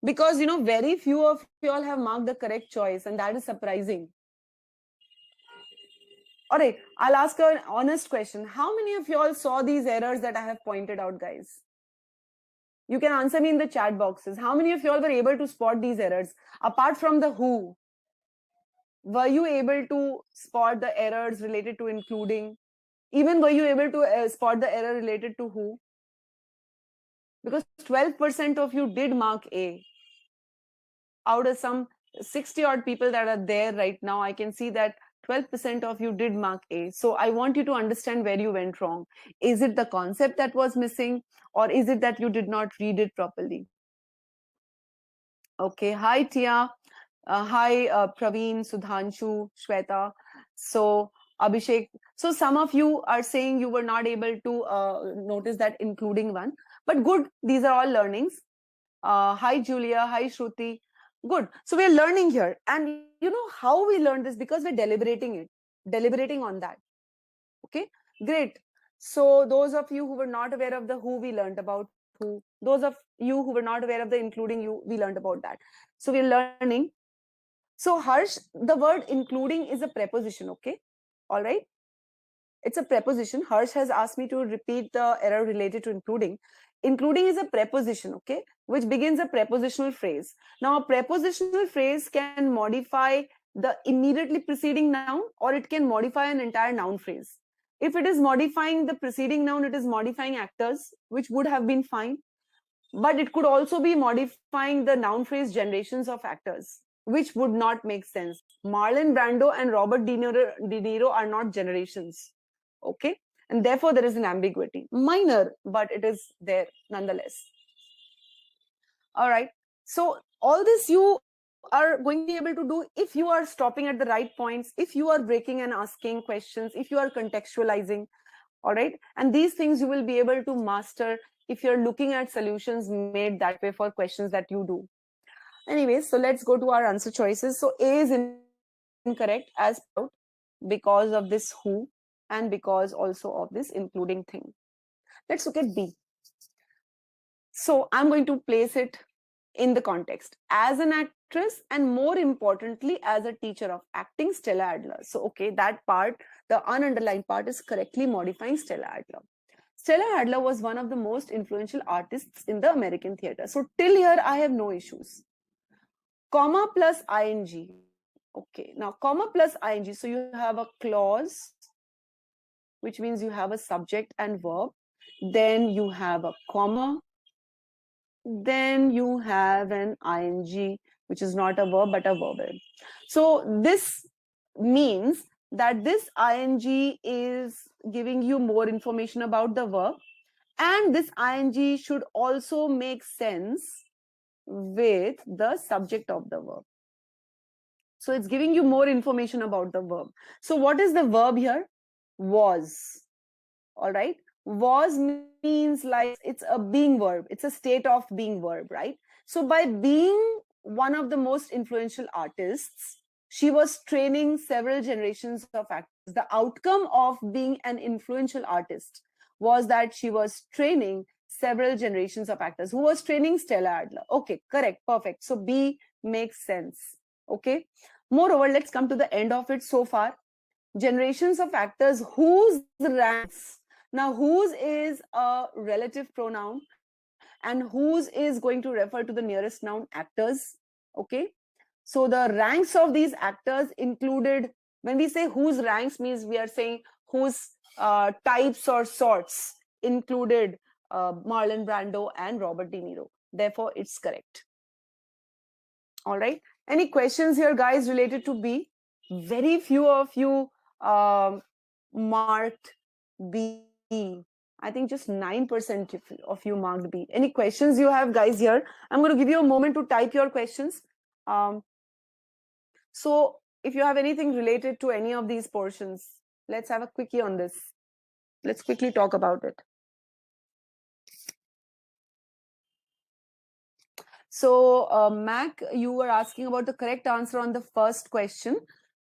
Speaker 1: Because, very few of you all have marked the correct choice, and that is surprising. All right, I'll ask an honest question. How many of you all saw these errors that I have pointed out, guys? You can answer me in the chat boxes. How many of you all were able to spot these errors? Apart from the who, were you able to spot the errors related to including? Even were you able to spot the error related to who? Because 12% of you did mark A. Out of some 60 odd people that are there right now, I can see that 12% of you did mark A. So I want you to understand where you went wrong. Is it the concept that was missing, or is it that you did not read it properly? Okay. Hi, Tia. Hi, Praveen, Sudhanshu, Shweta. So, Abhishek. So, some of you are saying you were not able to notice that including one. But good, these are all learnings. Hi, Julia. Hi, Shruti. Good. So, we're learning here. And you know how we learn this? Because we're deliberating on that. Okay, great. So, those of you who were not aware of the who, we learned about who. Those of you who were not aware of the including you, we learned about that. So, we're learning. So, Harsh, the word including is a preposition, okay? All right. It's a preposition. Harsh has asked me to repeat the error related to including. Including is a preposition, okay, which begins a prepositional phrase. Now, a prepositional phrase can modify the immediately preceding noun, or it can modify an entire noun phrase. If it is modifying the preceding noun, it is modifying actors, which would have been fine. But it could also be modifying the noun phrase generations of actors, which would not make sense. Marlon Brando and Robert De Niro are not generations. Okay. And therefore, there is an ambiguity. Minor, but it is there nonetheless. All right. So, all this you are going to be able to do if you are stopping at the right points, if you are breaking and asking questions, if you are contextualizing. All right. And these things you will be able to master if you're looking at solutions made that way for questions that you do. Anyways, so let's go to our answer choices. So A is incorrect as out because of this who and because also of this including thing. Let's look at B. So I'm going to place it in the context as an actress and more importantly as a teacher of acting, Stella Adler. So okay, that part, the ununderlined part, is correctly modifying Stella Adler. Stella Adler was one of the most influential artists in the American theater. So till here I have no issues. Comma plus ing. Okay, now comma plus ing. So you have a clause, which means you have a subject and verb. Then you have a comma. Then you have an ing, which is not a verb but a verbal. So this means that this ing is giving you more information about the verb, and this ing should also make sense with the subject of the verb. So it's giving you more information about the verb. So what is the verb here? Was. All right. Was means like it's a being verb. It's a state of being verb, right? So by being one of the most influential artists, she was training several generations of actors. The outcome of being an influential artist was that she was training several generations of actors. Who was training? Stella Adler. Okay, correct, perfect. So B makes sense. Okay. Moreover, let's come to the end of it so far. Generations of actors whose ranks. Now, whose is a relative pronoun and whose is going to refer to the nearest noun, actors. Okay. So the ranks of these actors included, when we say whose ranks, means we are saying whose types or sorts included Marlon Brando and Robert De Niro. Therefore, it's correct. All right. Any questions here, guys, related to B? Very few of you marked B. I think just 9% of you marked B. Any questions you have, guys, here? I'm going to give you a moment to type your questions. So if you have anything related to any of these portions, let's have a quickie on this. Let's quickly talk about it. So Mac, you were asking about the correct answer on the first question.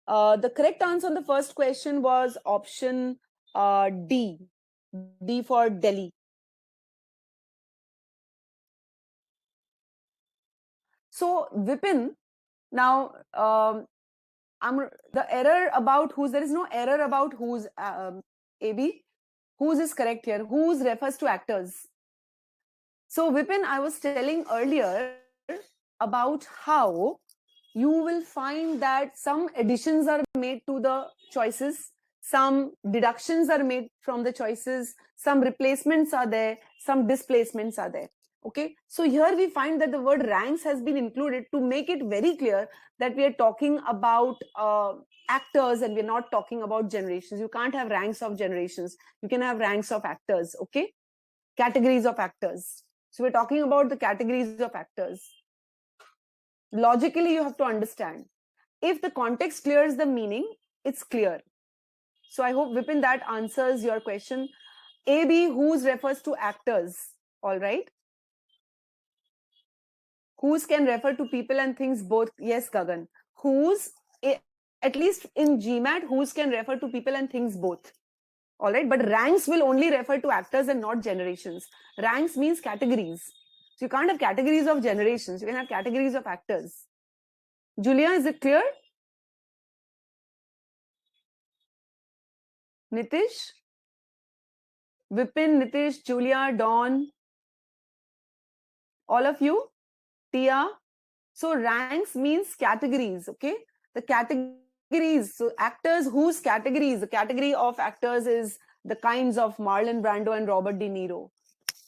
Speaker 1: The correct answer on the first question was option D. D for Delhi. So Vipin, now the error about whose, there is no error about whose, AB. Whose is correct here. Whose refers to actors. So Vipin, I was telling earlier about how you will find that some additions are made to the choices, some deductions are made from the choices, some replacements are there, some displacements are there. Okay, so here we find that the word ranks has been included to make it very clear that we are talking about actors and we're not talking about generations. You can't have ranks of generations. You can have ranks of actors, okay? Categories of actors. So we're talking about the categories of actors. Logically, you have to understand. If the context clears the meaning, it's clear. So I hope, Vipin, that answers your question. AB, whose refers to actors, all right? Whose can refer to people and things both. Yes, Gagan. Whose, at least in GMAT, whose can refer to people and things both. All right, but ranks will only refer to actors and not generations. Ranks means categories. So you can't have categories of generations. You can have categories of actors. Julia, is it clear? Nitish? Vipin, Nitish, Julia, Dawn, all of you, Tia. So ranks means categories, okay? The categories, so actors whose categories, the category of actors is the kinds of Marlon Brando and Robert De Niro.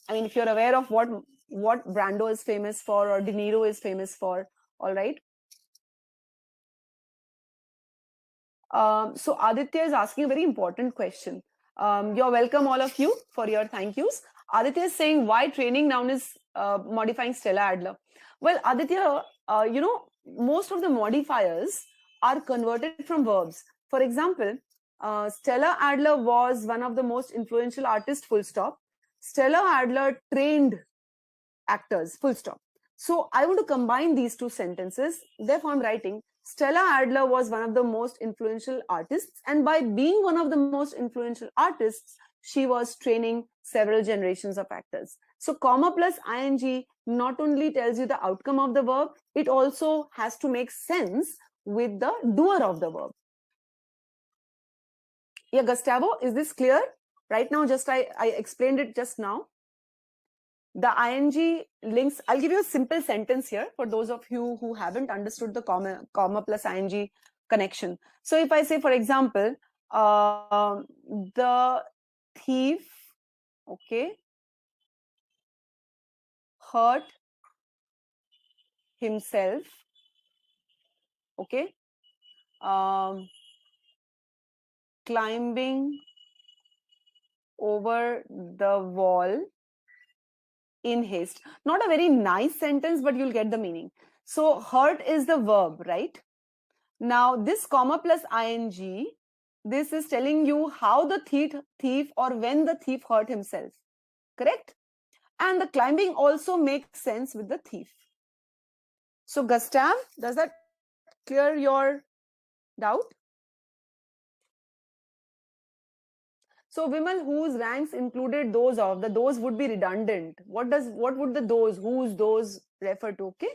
Speaker 1: I mean, if you're aware of what Brando is famous for or De Niro is famous for, all right? So Aditya is asking a very important question. You're welcome, all of you, for your thank yous. Aditya is saying why training noun is modifying Stella Adler. Well, Aditya, you know, most of the modifiers are converted from verbs. For example, Stella Adler was one of the most influential artists, full stop. Stella Adler trained actors, full stop. So I want to combine these two sentences. Therefore, I'm writing Stella Adler was one of the most influential artists, and by being one of the most influential artists, she was training several generations of actors. So comma plus ing not only tells you the outcome of the verb, it also has to make sense with the doer of the verb. Yeah, Gustavo, is this clear? Right now, just I explained it just now. The ing links, I'll give you a simple sentence here for those of you who haven't understood the comma plus ing connection. So if I say, for example, the thief, okay, hurt himself, okay, climbing over the wall in haste. Not a very nice sentence, but you'll get the meaning. So hurt is the verb, right? Now this comma plus ing, this is telling you how the thief or when the thief hurt himself, correct? And the climbing also makes sense with the thief. So Gustav, does that clear your doubt? So Vimal, whose ranks included those of, the those would be redundant. What would the those, whose those refer to, okay?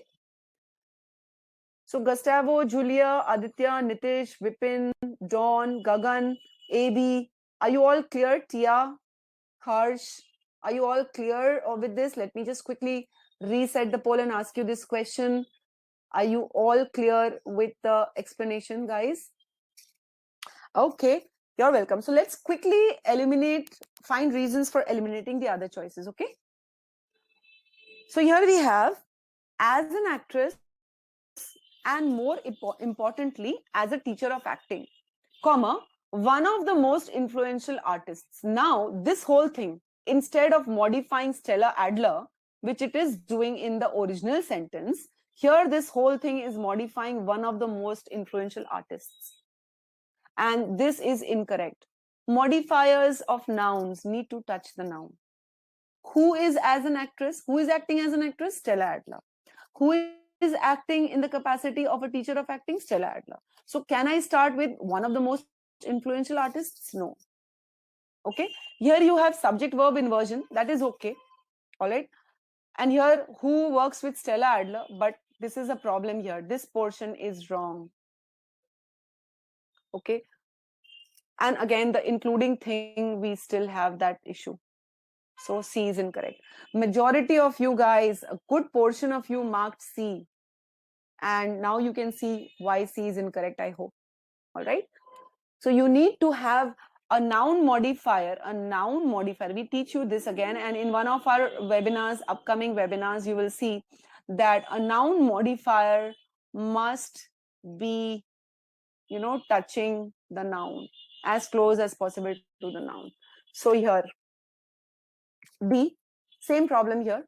Speaker 1: So Gustavo, Julia, Aditya, Nitish, Vipin, Dawn, Gagan, AB, are you all clear? Tia, Harsh, are you all clear with this? Let me just quickly reset the poll and ask you this question. Are you all clear with the explanation, guys? Okay, you're welcome. So let's quickly find reasons for eliminating the other choices, okay? So here we have, as an actress and more importantly, as a teacher of acting, comma, one of the most influential artists. Now, this whole thing, instead of modifying Stella Adler, which it is doing in the original sentence, here this whole thing is modifying one of the most influential artists. And this is incorrect. Modifiers of nouns need to touch the noun. Who is as an actress? Who is acting as an actress? Stella Adler. Who is acting in the capacity of a teacher of acting? Stella Adler. So can I start with one of the most influential artists? No. Okay. Here you have subject verb inversion. That is okay. All right. And here who works with Stella Adler, but This is a problem here. This portion is wrong. Okay. And again, the including thing, we still have that issue. So C is incorrect. Majority of you guys, a good portion of you marked C. And now you can see why C is incorrect, I hope. All right. So you need to have a noun modifier, We teach you this again. And in one of our webinars, upcoming webinars, you will see that a noun modifier must be, touching the noun as close as possible to the noun. So here, B, same problem here.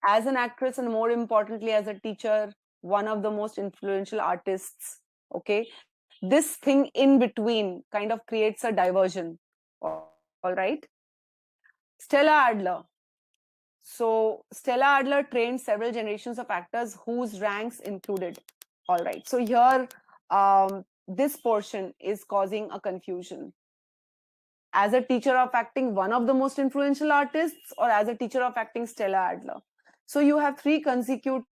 Speaker 1: As an actress and more importantly as a teacher, one of the most influential artists, okay, this thing in between kind of creates a diversion. All right. Stella Adler. So Stella Adler trained several generations of actors whose ranks included. All right. So here, this portion is causing a confusion. As a teacher of acting, one of the most influential artists, or as a teacher of acting, Stella Adler. So you have three consecutive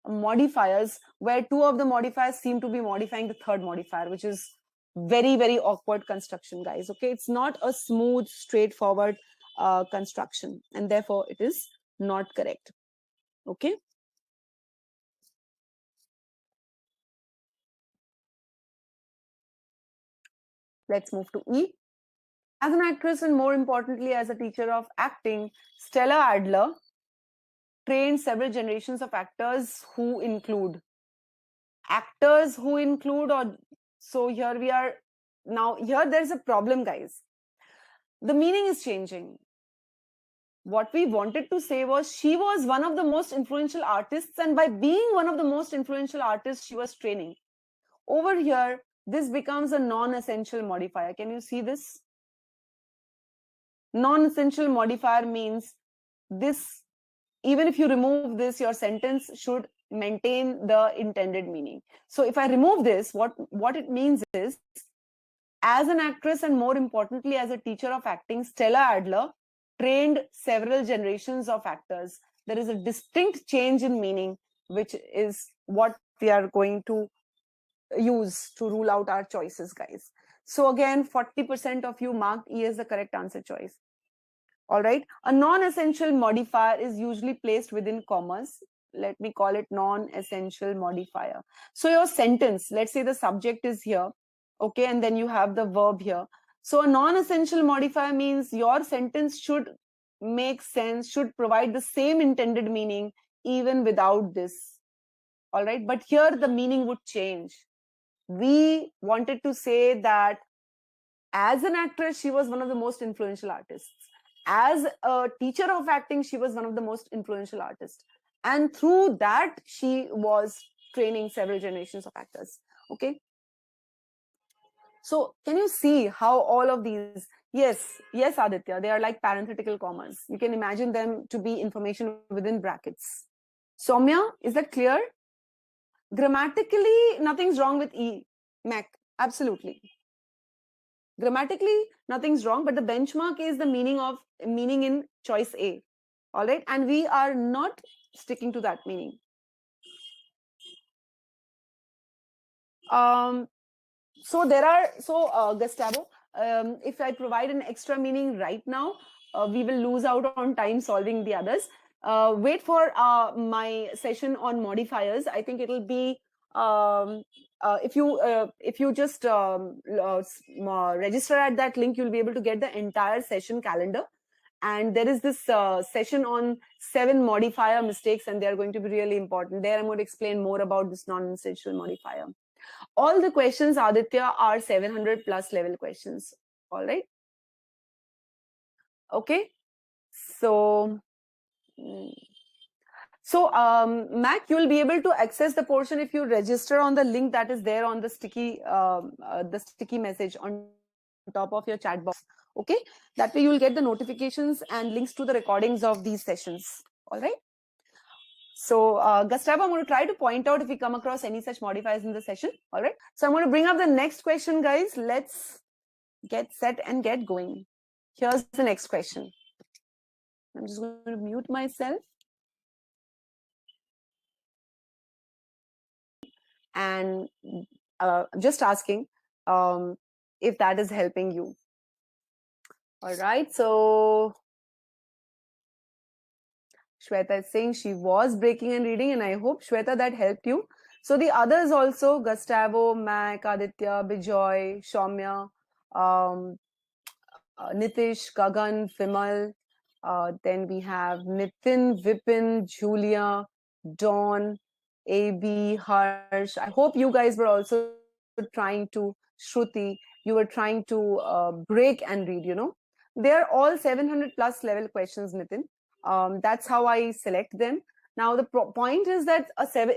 Speaker 1: modifiers where two of the modifiers seem to be modifying the third modifier, which is very, very awkward construction, guys. Okay, it's not a smooth, straightforward construction, and therefore it is not correct. Okay. Let's move to E. As an actress and more importantly as a teacher of acting, Stella Adler trained several generations of actors who include, or so here we are. Now here there's a problem, guys. The meaning is changing. What we wanted to say was she was one of the most influential artists, and by being one of the most influential artists, she was training. Over here, this becomes a non-essential modifier. Can you see this? Non-essential modifier means this, even if you remove this, your sentence should maintain the intended meaning. So if I remove this, what it means is, as an actress and more importantly as a teacher of acting, Stella Adler trained several generations of actors. There is a distinct change in meaning, which is what we are going to use to rule out our choices, guys. So again, 40% of you marked E as the correct answer choice. All right. A non-essential modifier is usually placed within commas. Let me call it non-essential modifier. So your sentence, let's say the subject is here, okay, and then you have the verb here. So a non-essential modifier means your sentence should make sense, should provide the same intended meaning even without this. All right. But here the meaning would change. We wanted to say that as an actress, she was one of the most influential artists. As a teacher of acting, she was one of the most influential artists. And through that, she was training several generations of actors. Okay. So can you see how all of these, yes, Aditya, they are like parenthetical commas. You can imagine them to be information within brackets. Soumya, is that clear? Grammatically, nothing's wrong with E, Mac. Absolutely. Grammatically, nothing's wrong, but the benchmark is the meaning in choice A. All right. And we are not sticking to that meaning. Gustavo, if I provide an extra meaning right now, we will lose out on time solving the others. Wait for my session on modifiers. I think it'll be if you just register at that link, you'll be able to get the entire session calendar. And there is this session on 7 modifier mistakes, and they're going to be really important. There I'm going to explain more about this non-essential modifier. All the questions, Aditya, are 700 plus level questions. All right. Okay. So, Mac, you will be able to access the portion if you register on the link that is there on the sticky message on top of your chat box. Okay. That way you will get the notifications and links to the recordings of these sessions. All right. So, Gustavo, I'm going to try to point out if we come across any such modifiers in the session. All right. So I'm going to bring up the next question, guys. Let's get set and get going. Here's the next question. I'm just going to mute myself. and just asking if that is helping you. All right, so Shweta is saying she was breaking and reading, and I hope, Shweta, that helped you. So the others also, Gustavo, Mac, Aditya, Bijoy, Shaumya, Nitish, Gagan, Fimal. Then we have Nitin, Vipin, Julia, Dawn, AB, Harsh. I hope you guys were also trying to, Shruti, you were trying to break and read, They are all 700 plus level questions, Nitin. That's how I select them. Now, the point is that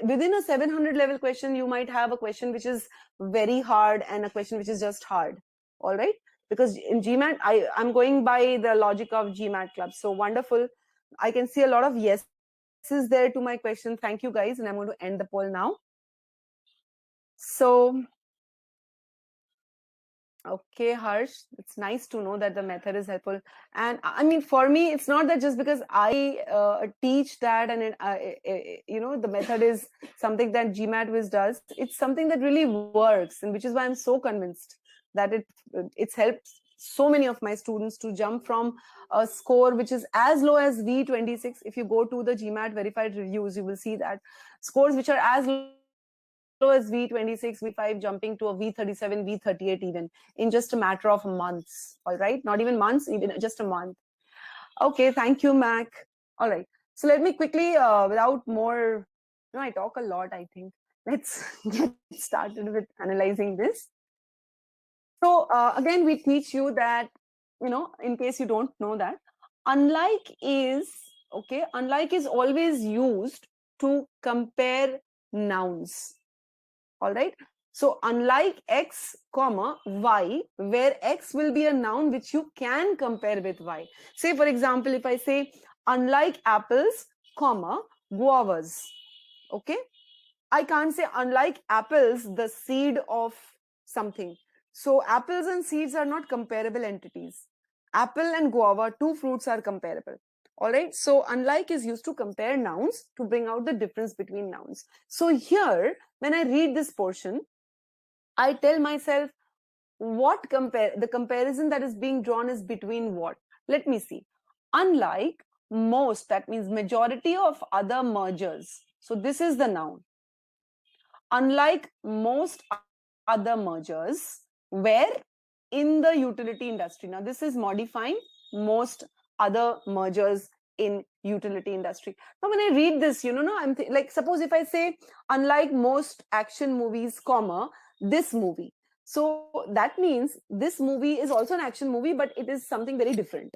Speaker 1: within a 700 level question, you might have a question which is very hard and a question which is just hard. All right. Because in GMAT, I'm going by the logic of GMAT Club. So wonderful. I can see a lot of yeses there to my question. Thank you, guys. And I'm going to end the poll now. So, okay, Harsh, it's nice to know that the method is helpful. And I mean, for me, it's not that just because I teach that and the method is something that GMAT Wiz does. It's something that really works, and which is why I'm so convinced that it's helped so many of my students to jump from a score which is as low as V26. If you go to the GMAT verified reviews, you will see that scores which are as low as V26, V5, jumping to a V37, V38 even in just a matter of months. All right, not even months, even just a month. Okay, thank you, Mac. All right, so let me quickly, without more, I talk a lot, I think. Let's get started with analyzing this. So again, we teach you that, in case you don't know that, unlike is always used to compare nouns. All right. So unlike X, comma, Y, where X will be a noun which you can compare with Y. Say, for example, if I say, unlike apples, comma, guavas. Okay. I can't say unlike apples, the seed of something. So apples and seeds are not comparable entities. Apple and guava, two fruits, are comparable. All right. So unlike is used to compare nouns to bring out the difference between nouns. So here, when I read this portion, I tell myself the comparison that is being drawn is between what? Let me see. Unlike most, that means majority of other mergers. So this is the noun. Unlike most other mergers, where in the utility industry. Now, this is modifying most other mergers in utility industry. Now, when I read this, I'm like, suppose if I say, unlike most action movies, comma, this movie. So that means this movie is also an action movie, but it is something very different.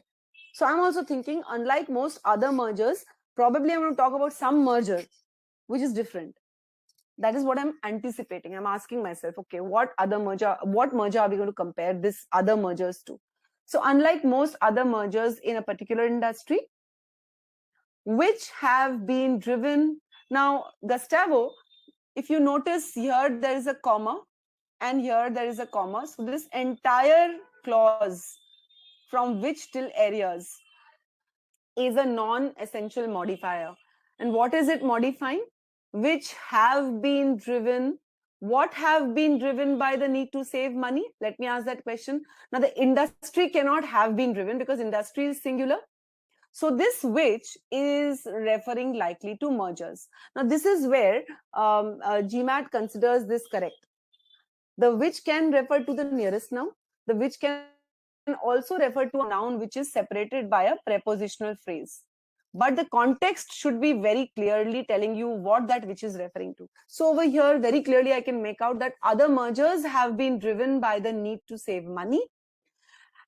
Speaker 1: So I'm also thinking, unlike most other mergers, probably I'm going to talk about some merger which is different. That is what I'm anticipating. I'm asking myself, okay, what merger are we going to compare this other mergers to? So unlike most other mergers in a particular industry, which have been driven. Now, Gustavo, if you notice here, there is a comma and here there is a comma. So this entire clause, from which till areas, is a non-essential modifier. And what is it modifying? Which have been driven. What have been driven by the need to save money? Let me ask that question. Now, the industry cannot have been driven because industry is singular. So this which is referring likely to mergers. Now, this is where GMAT considers this correct. The which can refer to the nearest noun. The which can also refer to a noun which is separated by a prepositional phrase. But the context should be very clearly telling you what that which is referring to. So over here, very clearly, I can make out that other mergers have been driven by the need to save money.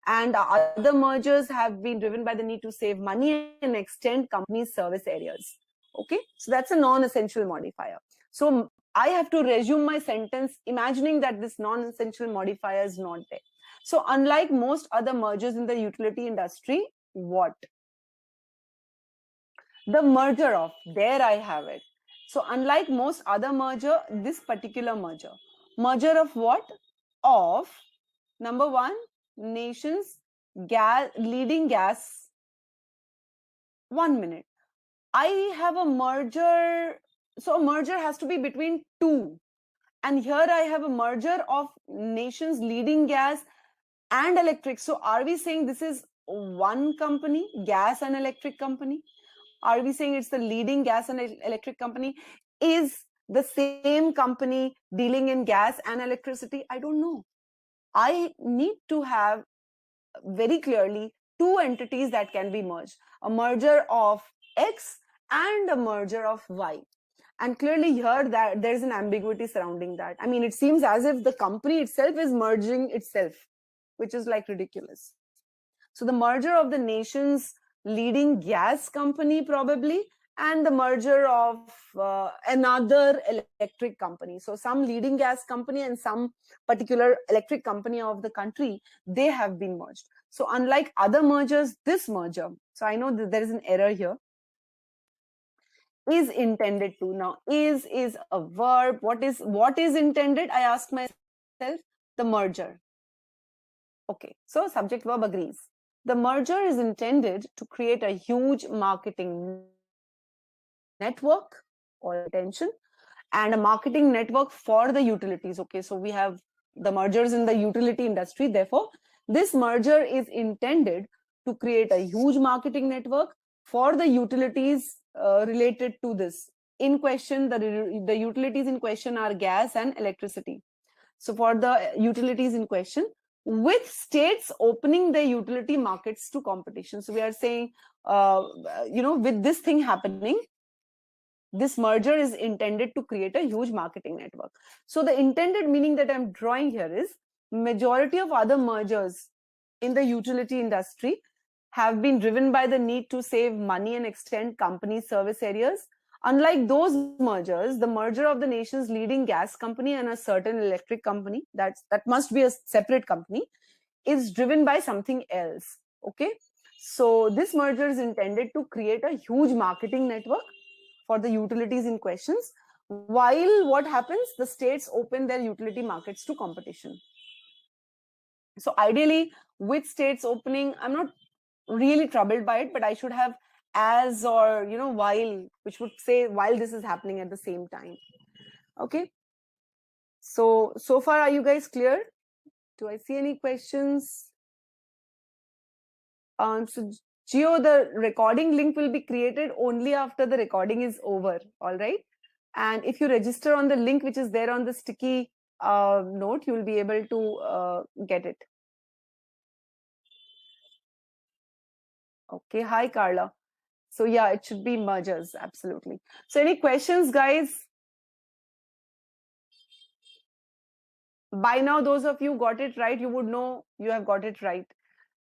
Speaker 1: And other mergers have been driven by the need to save money and extend companies' service areas. Okay, so that's a non-essential modifier. So I have to resume my sentence imagining that this non-essential modifier is not there. So unlike most other mergers in the utility industry, what? The merger of, there I have it. So unlike most other merger, this particular merger of what? Of, number one, nations, leading gas. 1 minute. I have a merger. So a merger has to be between two. And here I have a merger of nation's leading gas and electric. So are we saying this is one company, gas and electric company? Are we saying it's the leading gas and electric company? Is the same company dealing in gas and electricity? I don't know. I need to have very clearly two entities that can be merged, a merger of X and a merger of Y. And clearly here that there's an ambiguity surrounding that. I mean, it seems as if the company itself is merging itself, which is like ridiculous. So the merger of the nation's leading gas company probably, and the merger of another electric company. So some leading gas company and some particular electric company of the country, they have been merged. So unlike other mergers, this merger, so I know that there is an error here, is intended to. Now is a verb. What is intended? I ask myself, the merger. Okay, so subject verb agrees. The merger is intended to create a huge marketing network or attention, and a marketing network for the utilities. Okay, so we have the mergers in the utility industry. Therefore, this merger is intended to create a huge marketing network for the utilities related to this. In question, the utilities in question are gas and electricity. So for the utilities in question, with states opening their utility markets to competition. So we are saying, with this thing happening, this merger is intended to create a huge marketing network. So the intended meaning that I'm drawing here is majority of other mergers in the utility industry have been driven by the need to save money and extend company service areas. Unlike those mergers, the merger of the nation's leading gas company and a certain electric company, that must be a separate company, is driven by something else. Okay, so this merger is intended to create a huge marketing network for the utilities in questions, while what happens, the states open their utility markets to competition. So ideally, with states opening, I'm not really troubled by it, but I should have as or while, which would say while this is happening at the same time. Okay, so far are you guys clear? Do I see any questions? So Gio, the recording link will be created only after the recording is over. All right, and if you register on the link which is there on the sticky note, you will be able to get it. Okay, hi Carla. So yeah, it should be mergers, absolutely. So any questions, guys? By now, those of you got it right, you would know you have got it right.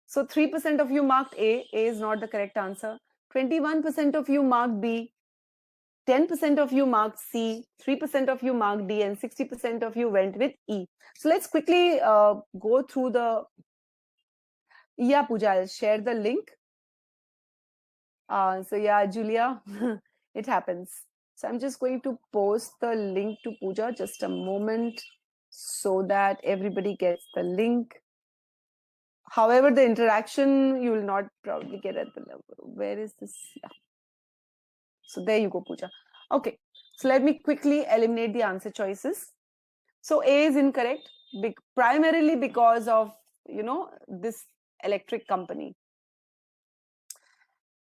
Speaker 1: So 3% of you marked A. A is not the correct answer. 21% of you marked B. 10% of you marked C. 3% of you marked D. And 60% of you went with E. So let's quickly go through the... Yeah, Pooja, I'll share the link. So yeah, Julia, it happens. So I'm just going to post the link to Pooja, just a moment, so that everybody gets the link. However, the interaction you will not probably get at the level. Where is this? Yeah. So there you go, Pooja. Okay, so let me quickly eliminate the answer choices. So A is incorrect, primarily because of, this electric company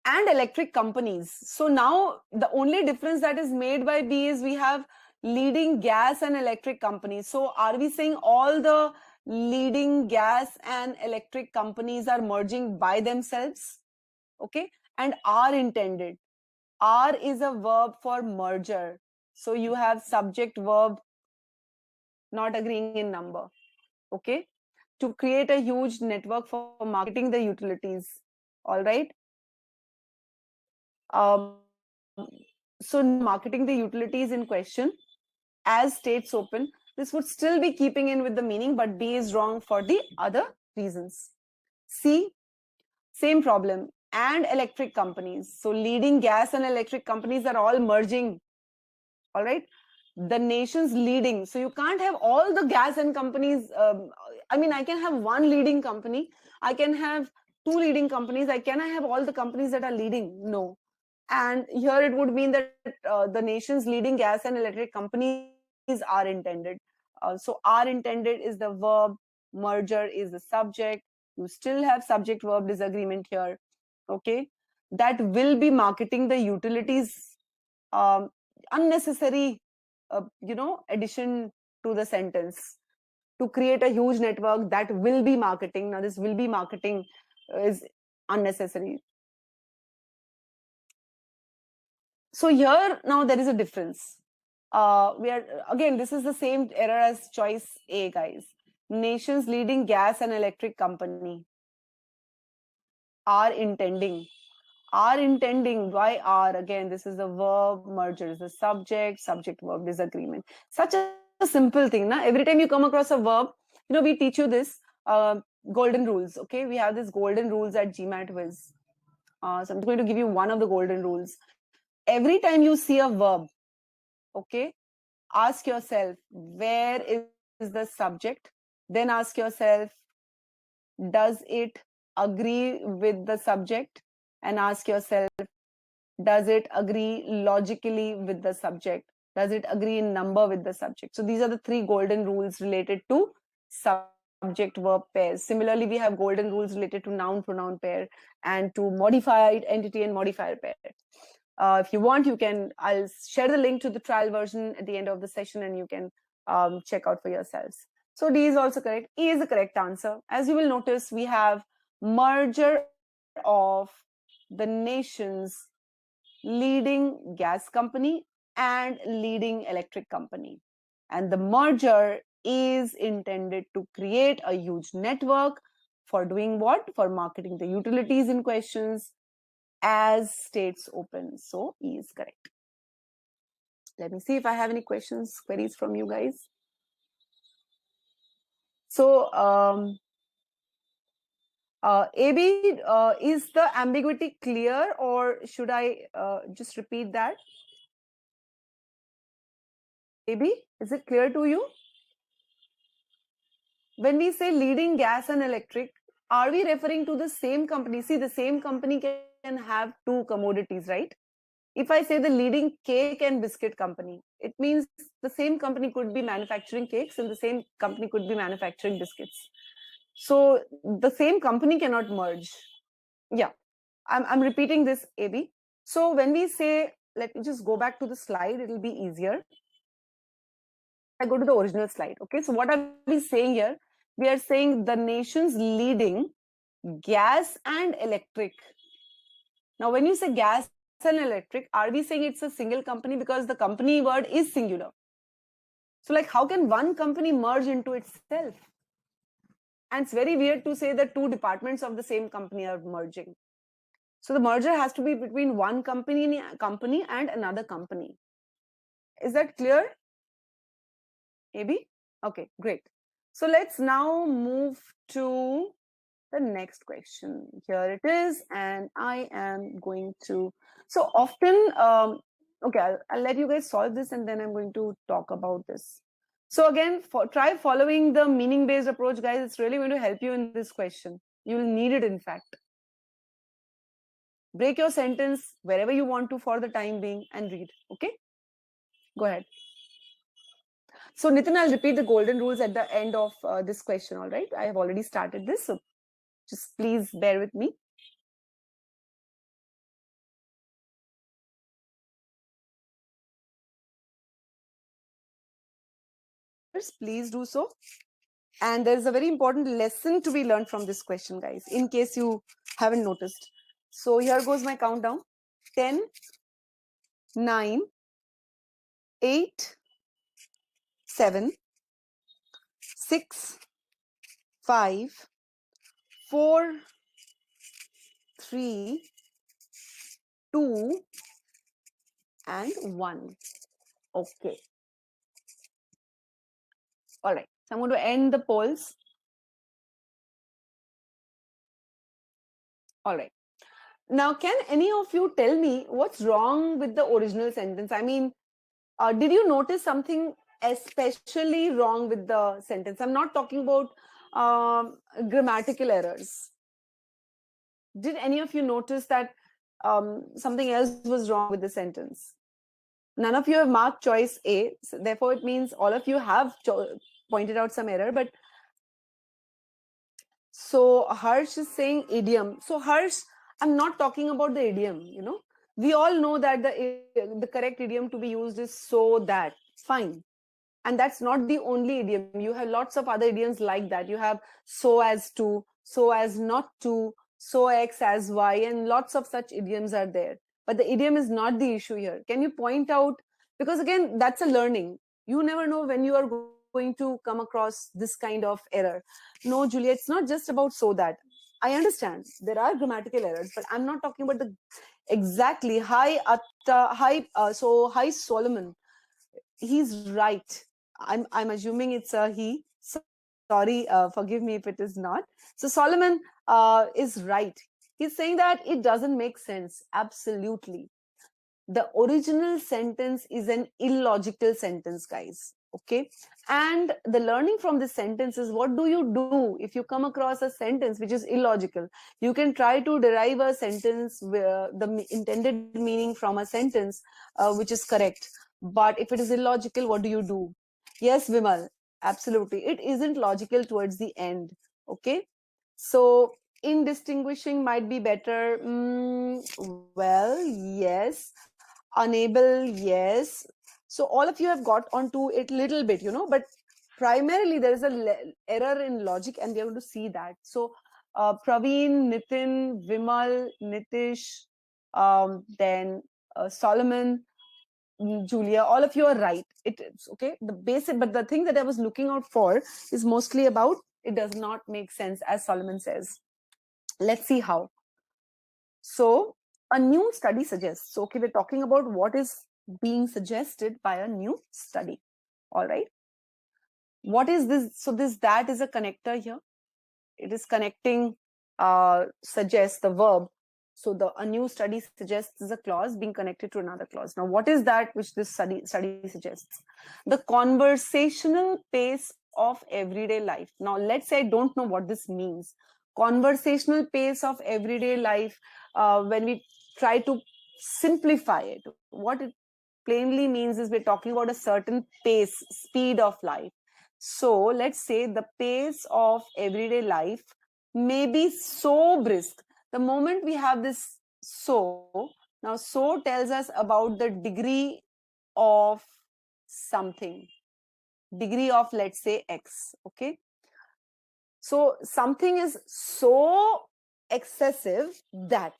Speaker 1: and electric companies. So now the only difference that is made by B is we have leading gas and electric companies. So are we saying all the leading gas and electric companies are merging by themselves? Okay, and are intended. Are is a verb for merger. So you have subject verb not agreeing in number. Okay, to create a huge network for marketing the utilities. All right. So marketing the utilities in question as states open, this would still be keeping in with the meaning, but B is wrong for the other reasons. C, same problem, and electric companies. So leading gas and electric companies are all merging. All right, the nation's leading. So you can't have all the gas and companies. I mean, I can have one leading company. I can have two leading companies. I have all the companies that are leading. No. And here it would mean that the nation's leading gas and electric companies are intended. So are intended is the verb, merger is the subject. You still have subject verb disagreement here. Okay, that will be marketing the utilities. Unnecessary addition to the sentence to create a huge network that will be marketing. Now this will be marketing is unnecessary. So here now there is a difference. We are again, this is the same error as choice A, guys. Nation's leading gas and electric company are intending. Why are? Again, this is the verb, merger is the subject verb disagreement. Such a simple thing. Na? Every time you come across a verb, we teach you this golden rules. Okay, we have this golden rules at GMAT Viz. So I'm going to give you one of the golden rules. Every time you see a verb, okay, ask yourself, where is the subject? Then ask yourself, does it agree with the subject? And ask yourself, does it agree logically with the subject? Does it agree in number with the subject? So these are the three golden rules related to subject verb pairs. Similarly, we have golden rules related to noun pronoun pair and to modified entity and modifier pair. If you want, I'll share the link to the trial version at the end of the session and you can check out for yourselves. So D is also correct. E is the correct answer. As you will notice, we have merger of the nation's leading gas company and leading electric company. And the merger is intended to create a huge network for doing what? For marketing the utilities in questions as states open. So E is correct. Let me see if I have any queries from you guys. So AB, is the ambiguity clear, or should I just repeat that? AB, is it clear to you? When we say leading gas and electric, are we referring to the same company? See, the same company can have two commodities, right? If I say the leading cake and biscuit company, it means the same company could be manufacturing cakes and the same company could be manufacturing biscuits. So the same company cannot merge. Yeah, I'm repeating this, AB. So when we say, let me just go back to the slide, it'll be easier. I go to the original slide. Okay, so what are we saying here? We are saying the nation's leading gas and electric. Now, when you say gas and electric, are we saying it's a single company? Because the company word is singular. So like, how can one company merge into itself? And it's very weird to say that two departments of the same company are merging. So the merger has to be between one company and another company. Is that clear? Maybe? Okay, great. So let's now move to the next question. Here it is, and I am going to, so often, okay, I'll let you guys solve this and then I'm going to talk about this. So again, try following the meaning-based approach, guys. It's really going to help you in this question. You will need it, in fact. Break your sentence wherever you want to for the time being and read, okay? Go ahead. So Nitin, I'll repeat the golden rules at the end of this question, all right? I have already started this, so just please bear with me. Please do so. And there's a very important lesson to be learned from this question, guys, in case you haven't noticed. So here goes my countdown. 10, 9, 8, 7, 6, 5, 4, 3, 2, and 1. Okay. All right. So I'm going to end the polls. All right. Now, can any of you tell me what's wrong with the original sentence? I mean, did you notice something especially wrong with the sentence? I'm not talking about grammatical errors. Did any of you notice that something else was wrong with the sentence? None of you have marked choice A, so therefore it means all of you have pointed out some error. But so Harsh is saying idiom. So Harsh, I'm not talking about the idiom. We all know that the correct idiom to be used is so that. Fine. And that's not the only idiom. You have lots of other idioms like that. You have so as to, so as not to, so x as y, and lots of such idioms are there. But the idiom is not the issue here. Can you point out? Because again, that's a learning. You never know when you are going to come across this kind of error. No, Julia, it's not just about so that. I understand there are grammatical errors, but I'm not talking about the exactly. Hi Solomon, he's right. I'm assuming it's a he. Sorry, forgive me if it is not. So Solomon is right. He's saying that it doesn't make sense. Absolutely. The original sentence is an illogical sentence, guys. Okay. And the learning from this sentence is, what do you do if you come across a sentence which is illogical? You can try to derive a sentence where the intended meaning from a sentence which is correct. But if it is illogical, what do you do? Yes, Vimal, absolutely. It isn't logical towards the end. Okay. So indistinguishing might be better. Well, yes. Unable, yes. So all of you have got onto it little bit, but primarily there is a error in logic, and we are going to see that. So Praveen, Nitin, Vimal, Nitish, then Solomon, Julia, all of you are right. It is okay. The basic, but the thing that I was looking out for is mostly about it does not make sense, as Solomon says. Let's see how. So a new study suggests, so okay, we're talking about what is being suggested by a new study. All right. What is this? So this that is a connector here. It is connecting, suggests the verb. So a new study suggests is a clause being connected to another clause. Now, what is that which this study suggests? The conversational pace of everyday life. Now, let's say I don't know what this means. Conversational pace of everyday life, when we try to simplify it, what it plainly means is we're talking about a certain pace, speed of life. So let's say the pace of everyday life may be so brisk. The moment we have this so, now so tells us about the degree of something, degree of, let's say, x. Okay. So something is so excessive that,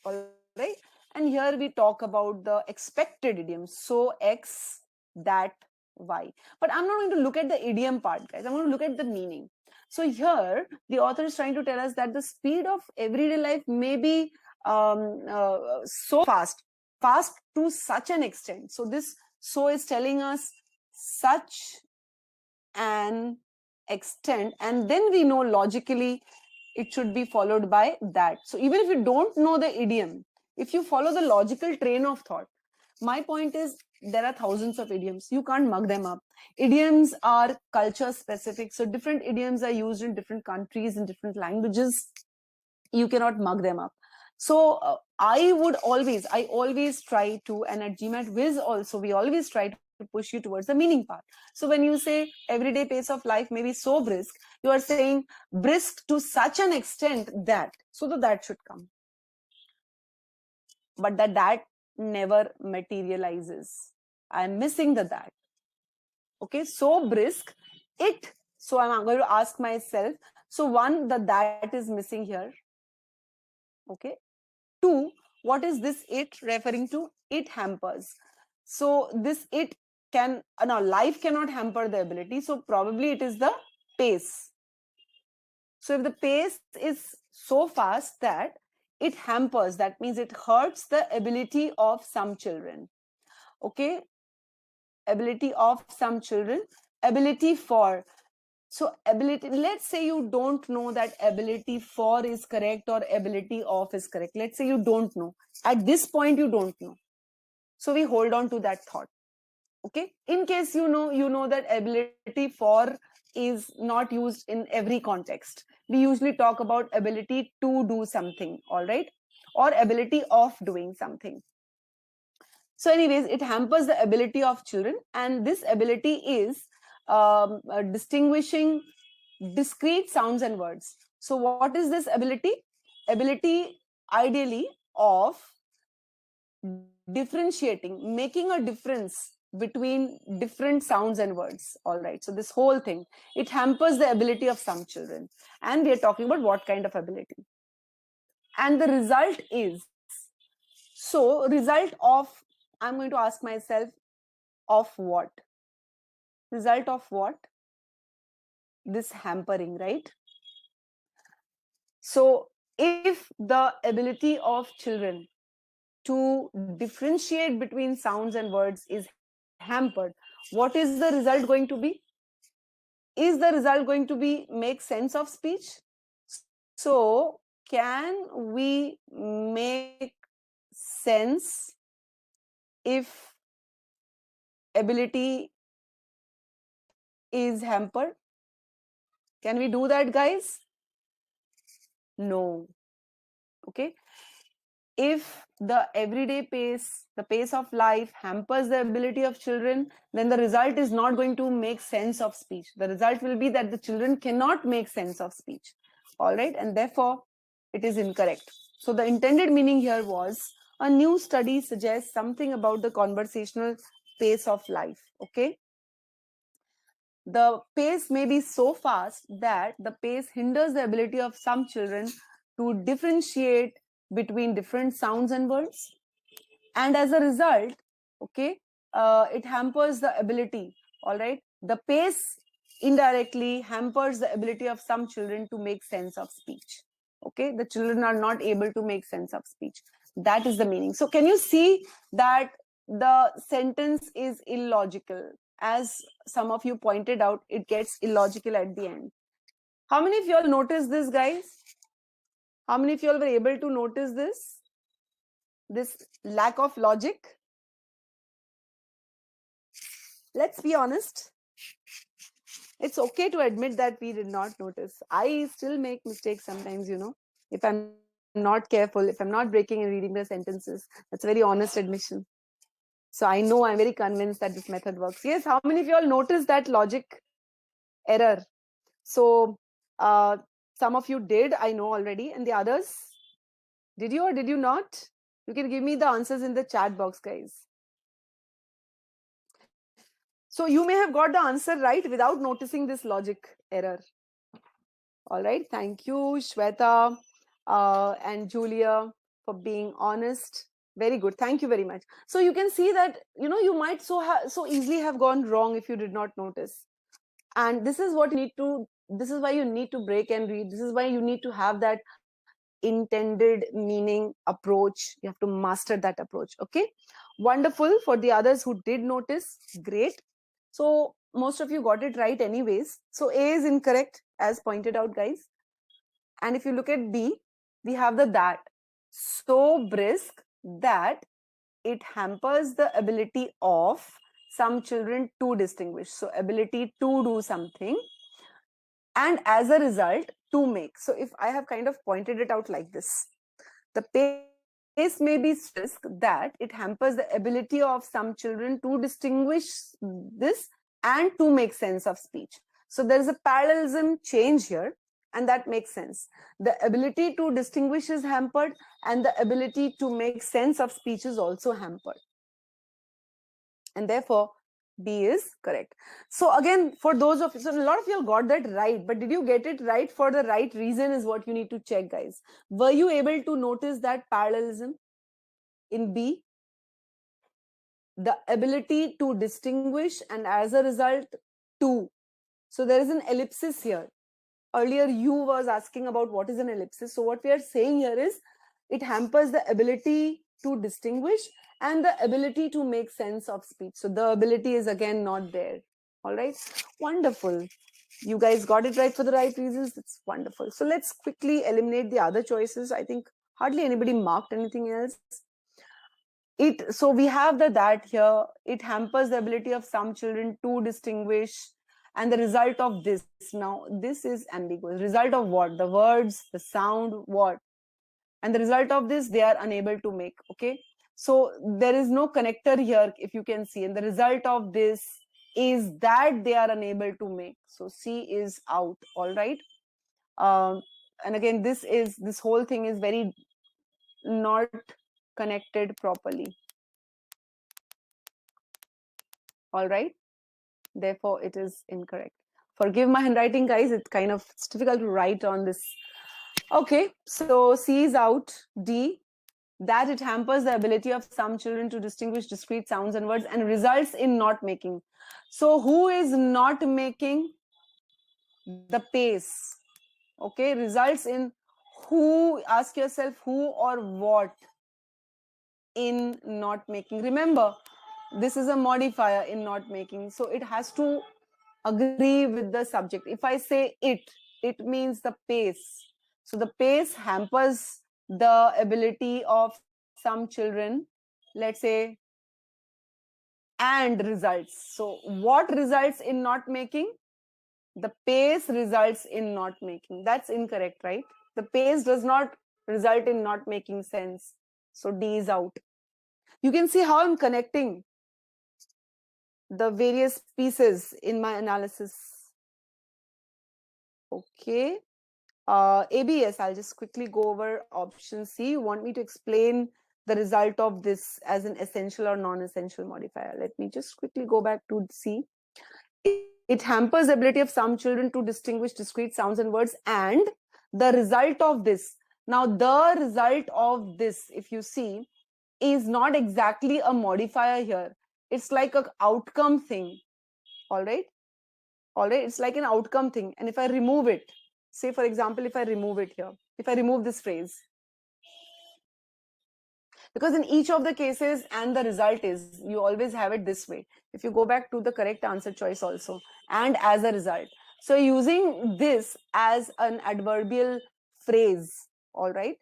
Speaker 1: all right. And here we talk about the expected idiom. So x, that y. But I'm not going to look at the idiom part, guys. I'm going to look at the meaning. So here the author is trying to tell us that the speed of everyday life may be so fast to such an extent. So this so is telling us such an extent, and then we know logically it should be followed by that. So even if you don't know the idiom, if you follow the logical train of thought, my point is there are thousands of idioms. You can't mug them up. Idioms are culture specific. So different idioms are used in different countries, in different languages. You cannot mug them up. So I always try to, and at GMAT Viz also, we always try to push you towards the meaning part. So when you say everyday pace of life may be so brisk, you are saying brisk to such an extent that, so that should come. But that never materializes. I'm missing the that. Okay, so brisk, it, so I'm going to ask myself, so one, the that is missing here. Okay. Two, what is this it referring to? It hampers. So this it can, now life cannot hamper the ability. So probably it is the pace. So if the pace is so fast that it hampers, that means it hurts the ability of some children. Okay. Ability of some children, ability for. So ability, let's say you don't know that ability for is correct or ability of is correct. Let's say you don't know. At this point, you don't know. So we hold on to that thought. Okay. In case you know that ability for is not used in every context. We usually talk about ability to do something, all right, or ability of doing something. So anyways, it hampers the ability of children, and this ability is distinguishing discrete sounds and words. So what is this ability? Ability ideally of differentiating, making a difference between different sounds and words. All right, so this whole thing, it hampers the ability of some children, and we are talking about what kind of ability. And the result is, so result of, I'm going to ask myself, of what? Result of what? This hampering, right? So if the ability of children to differentiate between sounds and words is hampered, what is the result going to be? Is the result going to be make sense of speech? So can we make sense if ability is hampered? Can we do that, guys? No. Okay. If the everyday pace, the pace of life hampers the ability of children, then the result is not going to make sense of speech. The result will be that the children cannot make sense of speech. All right. And therefore, it is incorrect. So the intended meaning here was, a new study suggests something about the conversational pace of life. Okay. The pace may be so fast that the pace hinders the ability of some children to differentiate between different sounds and words. And as a result, okay, it hampers the ability, all right? The pace indirectly hampers the ability of some children to make sense of speech. Okay, the children are not able to make sense of speech. That is the meaning. So can you see that the sentence is illogical? As some of you pointed out, it gets illogical at the end. How many of you all noticed this, guys? How many of you all were able to notice this lack of logic? Let's be honest. It's okay to admit that we did not notice. I still make mistakes sometimes, you know, if I'm not careful, if I'm not breaking and reading the sentences. That's a very honest admission. So I know, I'm very convinced that this method works. Yes, how many of you all noticed that logic error? So some of you did, I know already, and the others, did you or did you not? You can give me the answers in the chat box, guys. So you may have got the answer right without noticing this logic error. All right, thank you, Shweta and Julia, for being honest. Very good, thank you very much. So you can see that, you know, you might so easily have gone wrong if you did not notice. And this is what you need to, this is why you need to break and read. This is why you need to have that intended meaning approach. You have to master that approach. Okay, wonderful. For the others who did notice, great. So most of you got it right anyways. So A is incorrect as pointed out, guys. And if you look at B, we have the that. So brisk that it hampers the ability of some children to distinguish. So ability to do something, and as a result to make. So if I have kind of pointed it out like this, the pace may be brisk that it hampers the ability of some children to distinguish this and to make sense of speech. So there is a parallelism change here, and that makes sense. The ability to distinguish is hampered, and the ability to make sense of speech is also hampered. And therefore, B is correct. So again, for those of you, so a lot of you got that right, but did you get it right for the right reason is what you need to check, guys. Were you able to notice that parallelism in B? The ability to distinguish, and as a result, to. So there is an ellipsis here. Earlier, you was asking about what is an ellipsis. So what we are saying here is it hampers the ability to distinguish and the ability to make sense of speech. So the ability is again not there. All right, wonderful. You guys got it right for the right reasons. It's wonderful. So let's quickly eliminate the other choices. I think hardly anybody marked anything else. So we have the that here. It hampers the ability of some children to distinguish, and the result of this, now this is ambiguous. Result of what? The words, the sound, what? And the result of this, they are unable to make. Okay, So there is no connector here, if you can see, and the result of this is that they are unable to make. So C is out. All right. And again, this whole thing is very not connected properly. All right. Therefore, it is incorrect. Forgive my handwriting, guys. It's difficult to write on this. Okay, so C is out. D, that it hampers the ability of some children to distinguish discrete sounds and words and results in not making. So who is not making? The pace. Okay, results in who, ask yourself who or what in not making. Remember, this is a modifier in not making, so it has to agree with the subject. If I say it means the pace. So the pace hampers the ability of some children, let's say, and results. So what results in not making? The pace results in not making. That's incorrect, right? The pace does not result in not making sense. So D is out. You can see how I'm connecting the various pieces in my analysis. Okay. ABS, I'll just quickly go over option C. You want me to explain the result of this as an essential or non-essential modifier. Let me just quickly go back to C. It hampers the ability of some children to distinguish discrete sounds and words, and the result of this. Now, the result of this, if you see, is not exactly a modifier here. It's like an outcome thing. All right. All right. It's like an outcome thing. And if I remove it, say, for example, if I remove it here, if I remove this phrase, because in each of the cases and the result is, you always have it this way. If you go back to the correct answer choice also, and as a result. So using this as an adverbial phrase, all right.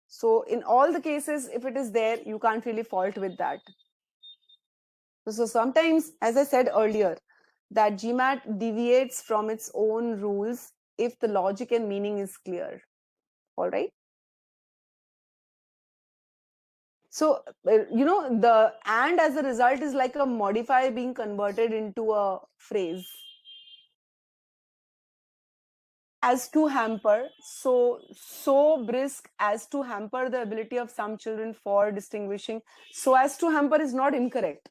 Speaker 1: So in all the cases, if it is there, you can't really fault with that. So sometimes, as I said earlier, that GMAT deviates from its own rules if the logic and meaning is clear. All right. So, the and as a result is like a modifier being converted into a phrase. As to hamper, so brisk as to hamper the ability of some children for distinguishing. So as to hamper is not incorrect,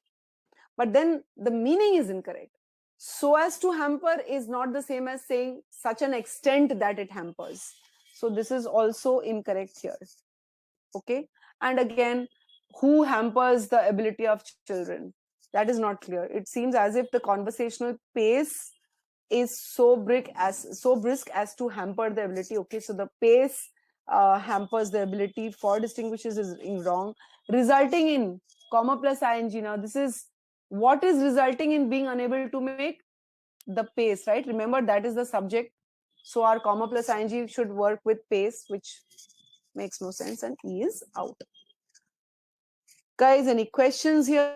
Speaker 1: but then the meaning is incorrect. So as to hamper is not the same as saying such an extent that it hampers. So this is also incorrect here. Okay. And again, who hampers the ability of children? That is not clear. It seems as if the conversational pace is so brisk as to hamper the ability. Okay, so the pace hampers the ability for distinguishes is wrong. Resulting in, comma plus ing. Now this is what is resulting in being unable to make? The pace, right? Remember, that is the subject. So our comma plus ing should work with pace, which makes no sense, and E is out. Guys, any questions here?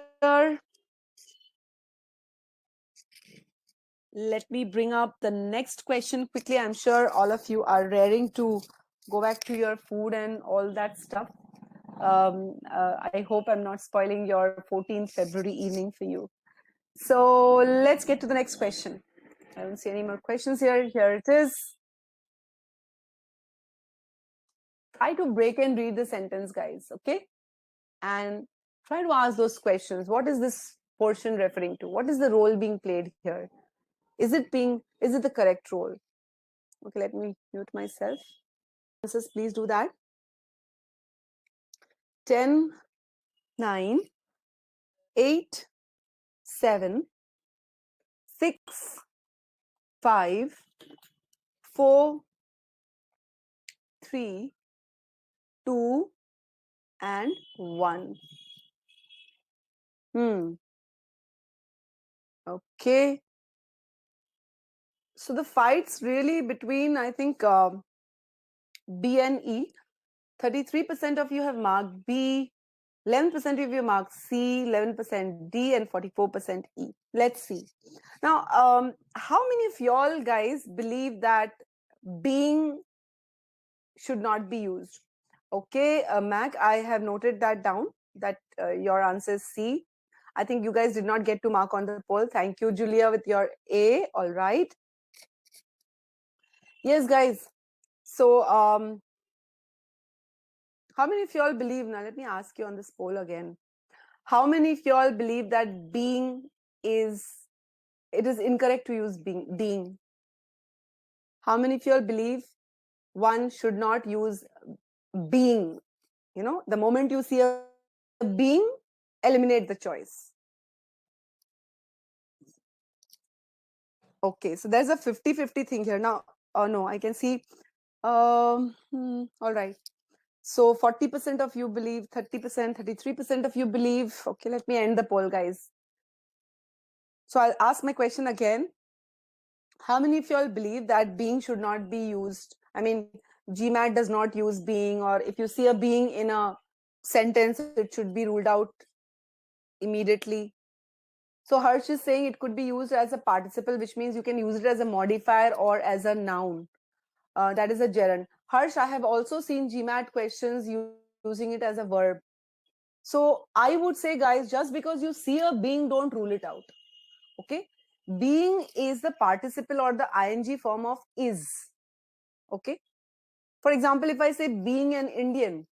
Speaker 1: Let me bring up the next question quickly. I'm sure all of you are raring to go back to your food and all that stuff. I hope I'm not spoiling your 14th February evening for you. So let's get to the next question. I don't see any more questions here. Here it is. Try to break and read the sentence, guys, okay? And try to ask those questions. What is this portion referring to? What is the role being played here? Is it the correct role? Okay, let me mute myself. Answers, please do that. 10, 9, 8, 7, 6, 5, 4, 3, 2, and 1. Okay. So the fight's really between, I think, B and E. 33% of you have marked B, 11% of you marked C, 11% D, and 44% E. Let's see. Now, how many of y'all guys believe that being should not be used? Okay, Mac, I have noted that down, that your answer is C. I think you guys did not get to mark on the poll. Thank you, Julia, with your A. All right. Yes, guys. So, how many of y'all believe, now let me ask you on this poll again. How many of y'all believe that being is, it is incorrect to use being? How many of y'all believe one should not use being? You know, the moment you see a being, eliminate the choice. Okay, so there's a 50-50 thing here. Now, oh no, I can see, all right. So 40% of you believe, 30%, 33% of you believe. Okay, let me end the poll, guys. So I'll ask my question again. How many of y'all believe that being should not be used? I mean, GMAT does not use being, or if you see a being in a sentence, it should be ruled out immediately. So Harsh is saying it could be used as a participle, which means you can use it as a modifier or as a noun. That is a gerund. Harsh, I have also seen GMAT questions using it as a verb. So I would say, guys, just because you see a being, don't rule it out. Okay? Being is the participle or the ing form of is. Okay? For example, if I say being an Indian,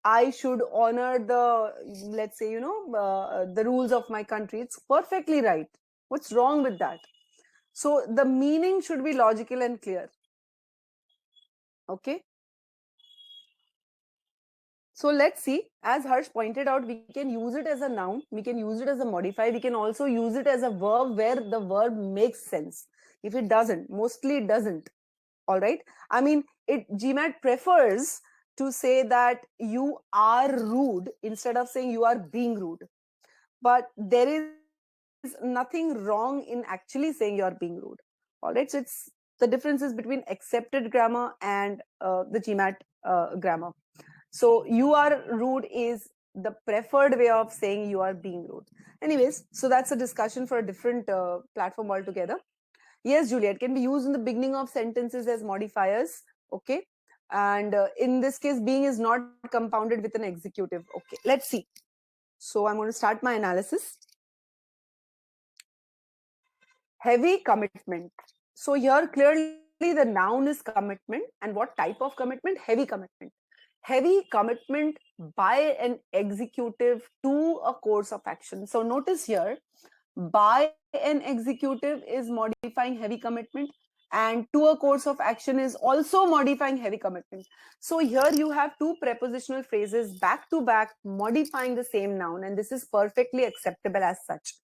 Speaker 1: I should honor the, let's say, the rules of my country. It's perfectly right. What's wrong with that? So the meaning should be logical and clear. Okay. So let's see, as Harsh pointed out, we can use it as a noun, we can use it as a modifier, we can also use it as a verb where the verb makes sense. If it doesn't, mostly it doesn't. All right. I mean, GMAT prefers to say that you are rude instead of saying you are being rude. But there is nothing wrong in actually saying you are being rude. All right. So it's the differences between accepted grammar and the GMAT grammar. So you are rude is the preferred way of saying you are being rude. Anyways, so that's a discussion for a different platform altogether. Yes, Juliet, can be used in the beginning of sentences as modifiers. Okay. And in this case, being is not compounded with an executive. Okay, let's see. So I'm going to start my analysis. Heavy commitment. So here clearly the noun is commitment. And what type of commitment? Heavy commitment. Heavy commitment by an executive to a course of action. So notice here, by an executive is modifying heavy commitment, and to a course of action is also modifying heavy commitment. So here you have two prepositional phrases back to back modifying the same noun, and this is perfectly acceptable as such.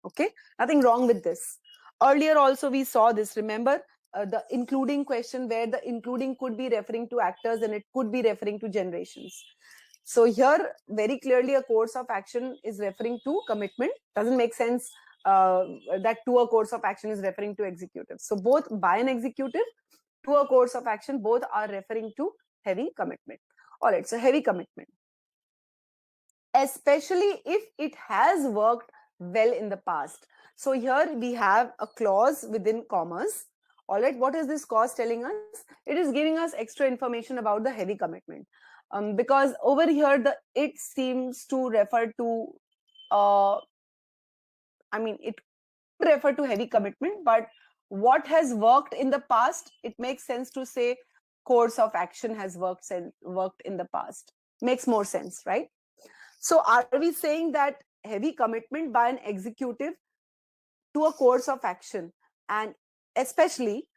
Speaker 1: Okay, nothing wrong with this. Earlier also we saw this, remember, the including question, where the including could be referring to actors and it could be referring to generations. So here very clearly a course of action is referring to commitment. Doesn't make sense that to a course of action is referring to executive. So both by an executive to a course of action, both are referring to heavy commitment. All right, so heavy commitment, especially if it has worked well in the past. So here we have a clause within commas. All right, what is this clause telling us? It is giving us extra information about the heavy commitment. Because over here the it seems to refer to it refer to heavy commitment, but what has worked in the past, it makes sense to say course of action has worked in the past. Makes more sense, right? So are we saying that heavy commitment by an executive to a course of action, and especially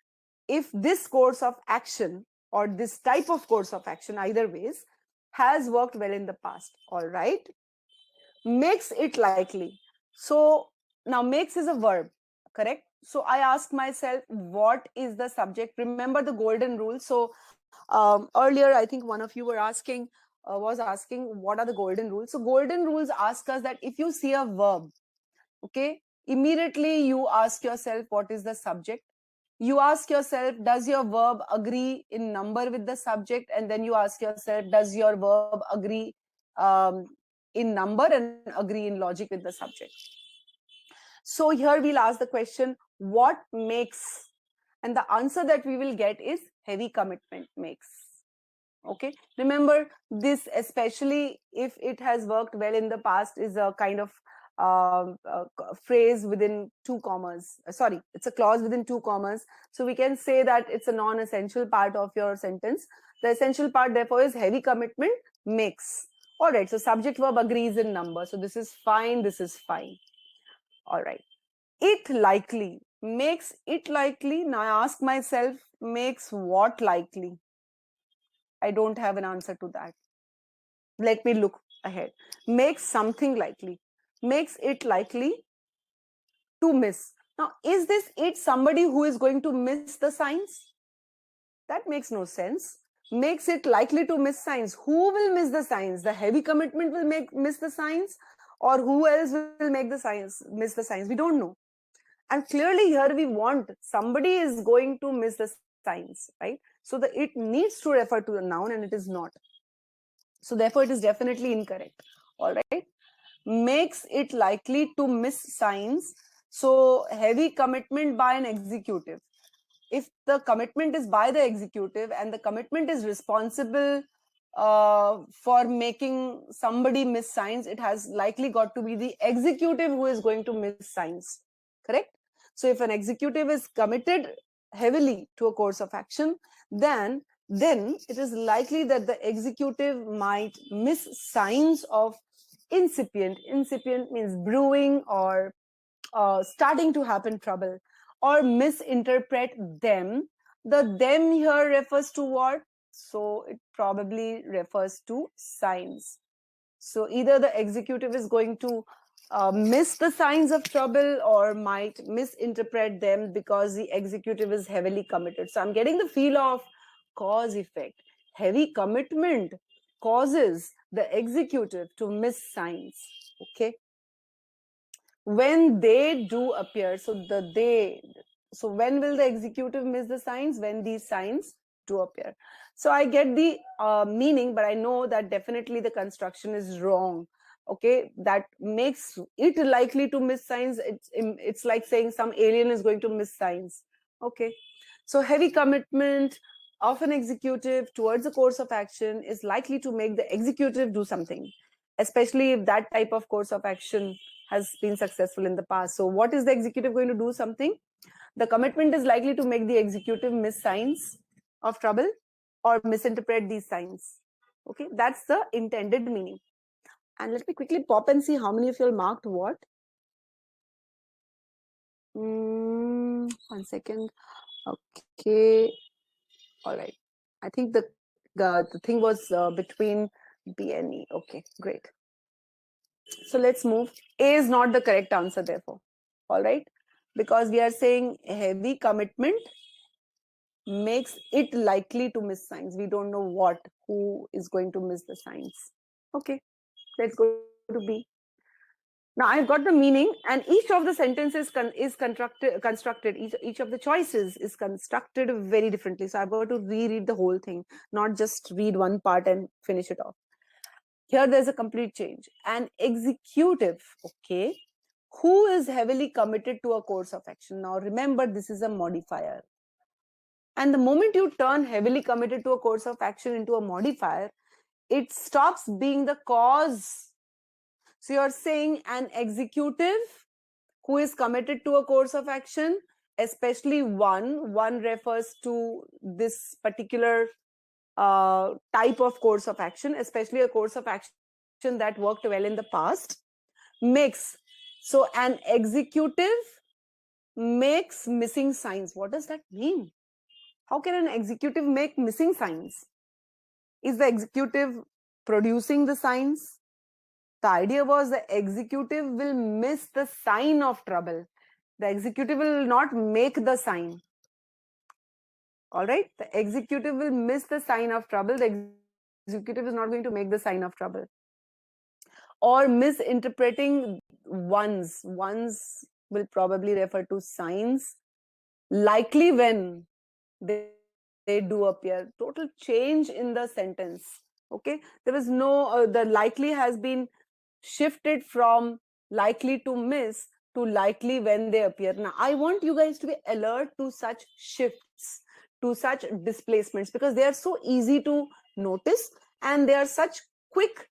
Speaker 1: if this course of action or this type of course of action, either ways, has worked well in the past, all right, makes it likely. So now makes is a verb, correct? So I ask myself, what is the subject? Remember the golden rule. So earlier I think one of you were asking was asking what are the golden rules. So golden rules ask us that if you see a verb, okay, immediately you ask yourself what is the subject. You ask yourself, does your verb agree in number with the subject? And then you ask yourself, does your verb agree in number and agree in logic with the subject? So here we'll ask the question, what makes? And the answer that we will get is heavy commitment makes. Okay, remember this, especially if it has worked well in the past, is a kind of phrase within two commas. Sorry, it's a clause within two commas. So we can say that it's a non-essential part of your sentence. The essential part, therefore, is heavy commitment makes. All right, so subject verb agrees in number. So this is fine, this is fine. All right. It likely, makes it likely. Now I ask myself, makes what likely? I don't have an answer to that. Let me look ahead. Makes something likely. Makes it likely to miss. Now, is this it somebody who is going to miss the signs? That makes no sense. Makes it likely to miss signs. Who will miss the signs? The heavy commitment will miss the signs, or who else will make the signs miss the signs? We don't know. And clearly here we want somebody is going to miss the signs, right? So it needs to refer to a noun, and it is not. So therefore it is definitely incorrect. All right. Makes it likely to miss signs. So heavy commitment by an executive. If the commitment is by the executive and the commitment is responsible for making somebody miss signs, it has likely got to be the executive who is going to miss signs. Correct? So if an executive is committed heavily to a course of action, then it is likely that the executive might miss signs of incipient. Incipient means brewing or starting to happen trouble, or misinterpret them. The them here refers to what? So it probably refers to signs. So either the executive is going to miss the signs of trouble or might misinterpret them because the executive is heavily committed. So I'm getting the feel of cause effect. Heavy commitment causes the executive to miss signs. Okay. When they do appear, so when will the executive miss the signs? When these signs do appear. So I get the meaning, but I know that definitely the construction is wrong. Okay, that makes it likely to miss signs. It's like saying some alien is going to miss signs. Okay, so heavy commitment of an executive towards a course of action is likely to make the executive do something, especially if that type of course of action has been successful in the past. So what is the executive going to do? Something. The commitment is likely to make the executive miss signs of trouble or misinterpret these signs. Okay, that's the intended meaning. And let me quickly pop and see how many of you all marked what. 1 second. Okay. All right. I think the thing was between B and E. Okay, great. So let's move. A is not the correct answer, therefore. All right. Because we are saying heavy commitment makes it likely to miss signs. We don't know who is going to miss the signs. Okay. Let's go to B. Now I've got the meaning, and each of the sentences is constructed. Each of the choices is constructed very differently. So I've got to reread the whole thing, not just read one part and finish it off. Here there's a complete change. An executive, okay, who is heavily committed to a course of action. Now remember, this is a modifier. And the moment you turn heavily committed to a course of action into a modifier, it stops being the cause. So you're saying an executive who is committed to a course of action, especially one refers to this particular type of course of action, especially a course of action that worked well in the past, makes. So an executive makes missing signs. What does that mean? How can an executive make missing signs? Is the executive producing the signs? The idea was the executive will miss the sign of trouble. The executive will not make the sign. All right. The executive will miss the sign of trouble. The executive is not going to make the sign of trouble. Or misinterpreting ones. Ones will probably refer to signs. Likely when they do appear. Total change in the sentence. Okay. There is no, the likely has been shifted from likely to miss to likely when they appear. Now, I want you guys to be alert to such shifts, to such displacements, because they are so easy to notice, and they are such quick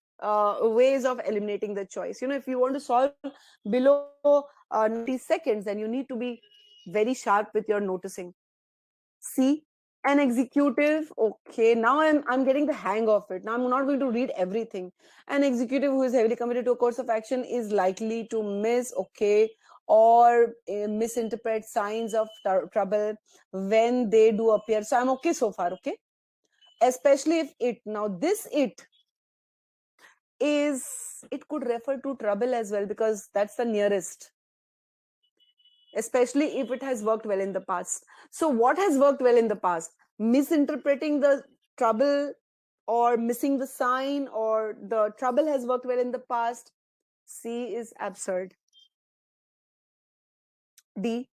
Speaker 1: ways of eliminating the choice. If you want to solve below 90 seconds, then you need to be very sharp with your noticing. See, an executive, okay, now I'm getting the hang of it. Now I'm not going to read everything. An executive who is heavily committed to a course of action is likely to miss, okay, or misinterpret signs of trouble when they do appear. So I'm okay so far, okay? Especially if now this it could refer to trouble as well, because that's the nearest, especially if it has worked well in the past. So what has worked well in the past? Misinterpreting the trouble or missing the sign, or the trouble has worked well in the past. C is absurd. D,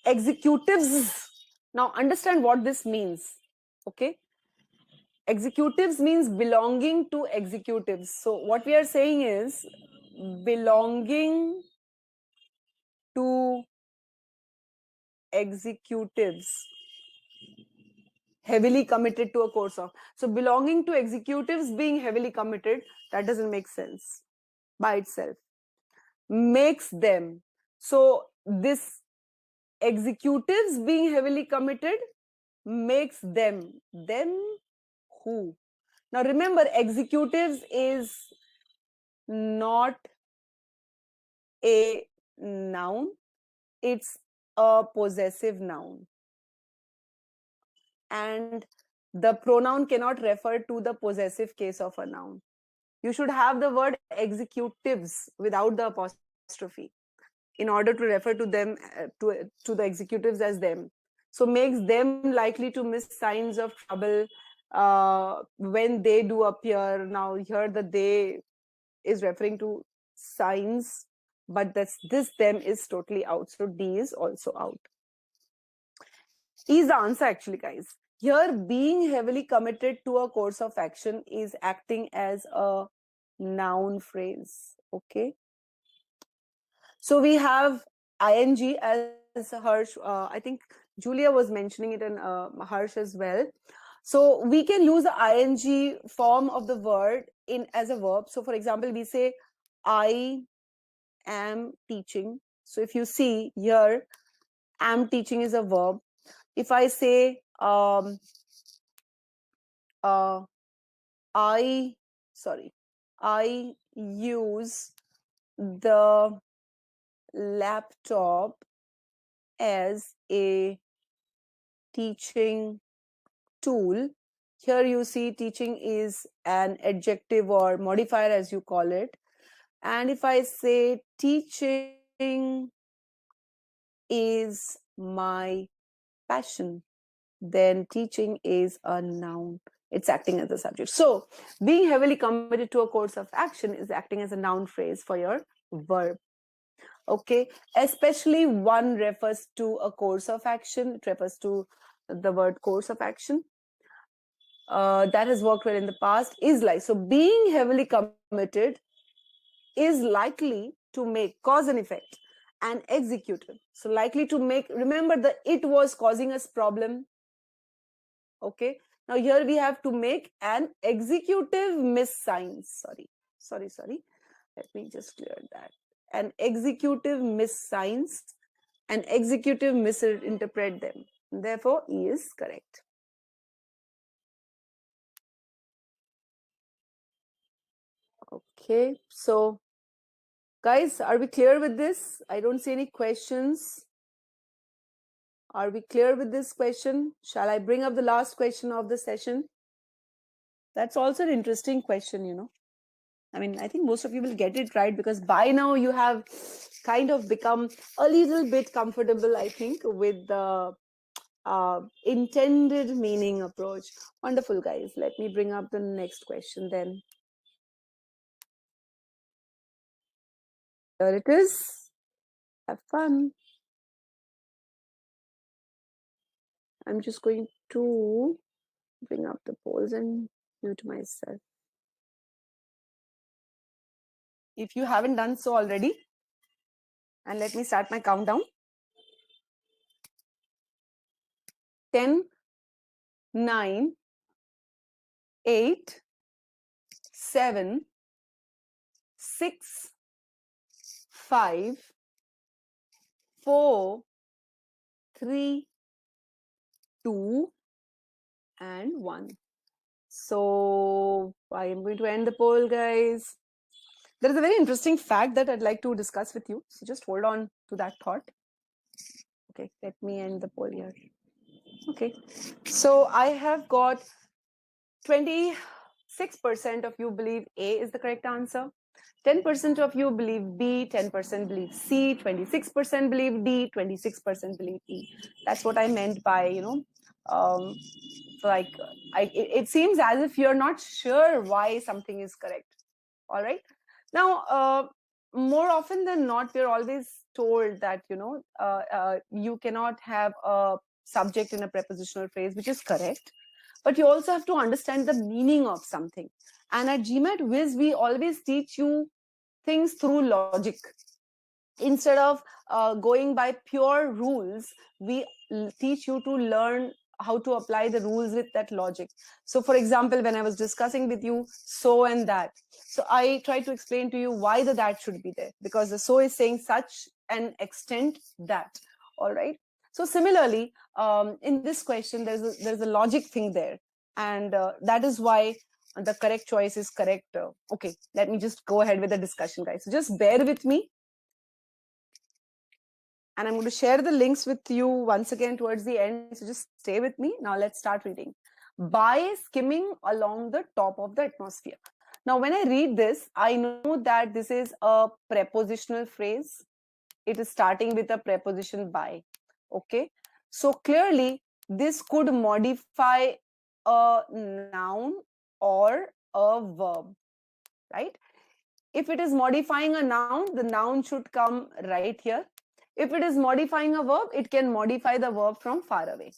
Speaker 1: executives. Now understand what this means, okay? Executives means belonging to executives. So what we are saying is belonging to executives, heavily committed to a course of. So belonging to executives being heavily committed, that doesn't make sense by itself. Makes them. So this executives being heavily committed makes them. Them who? Now remember, executives is not a noun, it's a possessive noun. And the pronoun cannot refer to the possessive case of a noun. You should have the word executives without the apostrophe in order to refer to them, to the executives as them. So makes them likely to miss signs of trouble when they do appear. Now here the they is referring to signs, but this them is totally out. So D is also out. E is the answer actually, guys. Here, being heavily committed to a course of action is acting as a noun phrase. Okay. So we have ing as Harsh. I think Julia was mentioning it, and Harsh as well. So we can use the ing form of the word in as a verb. So for example, we say I am teaching. So if you see here, am teaching is a verb. If I say I use the laptop as a teaching tool. Here you see teaching is an adjective or modifier, as you call it. And if I say teaching is my passion, then teaching is a noun. It's acting as a subject. So being heavily committed to a course of action is acting as a noun phrase for your verb. Okay, especially one refers to a course of action. It refers to the word course of action that has worked well in the past, is like. So being heavily committed is likely to make cause and effect and executive. So likely to make, remember the it was causing us problem. Okay, now here we have to make an executive miss signs. Sorry. Let me just clear that. An executive miss signs, an executive misinterpret them. Therefore, E is correct. Okay, so guys, are we clear with this? I don't see any questions. Are we clear with this question? Shall I bring up the last question of the session? That's also an interesting question, I mean, I think most of you will get it right, because by now you have kind of become a little bit comfortable, I think, with the intended meaning approach. Wonderful, guys. Let me bring up the next question then. There it is. Have fun. I'm just going to bring up the polls and mute myself. If you haven't done so already, and let me start my countdown. 10, 9, 8, 7, 6, 5, 4, 3, 2, and 1. So I am going to end the poll, guys. There is a very interesting fact that I'd like to discuss with you. So just hold on to that thought. Okay, let me end the poll here. Okay, so I have got 26% of you believe A is the correct answer. 10% of you believe B, 10% believe C, 26% believe D, 26% believe E. That's what I meant by, it seems as if you're not sure why something is correct. All right. Now, more often than not, we're always told that, you cannot have a subject in a prepositional phrase, which is correct. But you also have to understand the meaning of something. And at GMAT Whiz, we always teach you things through logic. Instead of going by pure rules, we teach you to learn how to apply the rules with that logic. So for example, when I was discussing with you so and that, so I tried to explain to you why the that should be there, because the so is saying such an extent that. All right. So similarly, in this question, there's a logic thing there, and that is why the correct choice is correct. Okay, let me just go ahead with the discussion, guys. So just bear with me, and I'm going to share the links with you once again towards the end. So just stay with me. Now let's start reading. By skimming along the top of the atmosphere. Now, when I read this, I know that this is a prepositional phrase. It is starting with a preposition by. Okay. So clearly, this could modify a noun or a verb, right? If it is modifying a noun, the noun should come right here. If it is modifying a verb, it can modify the verb from far away.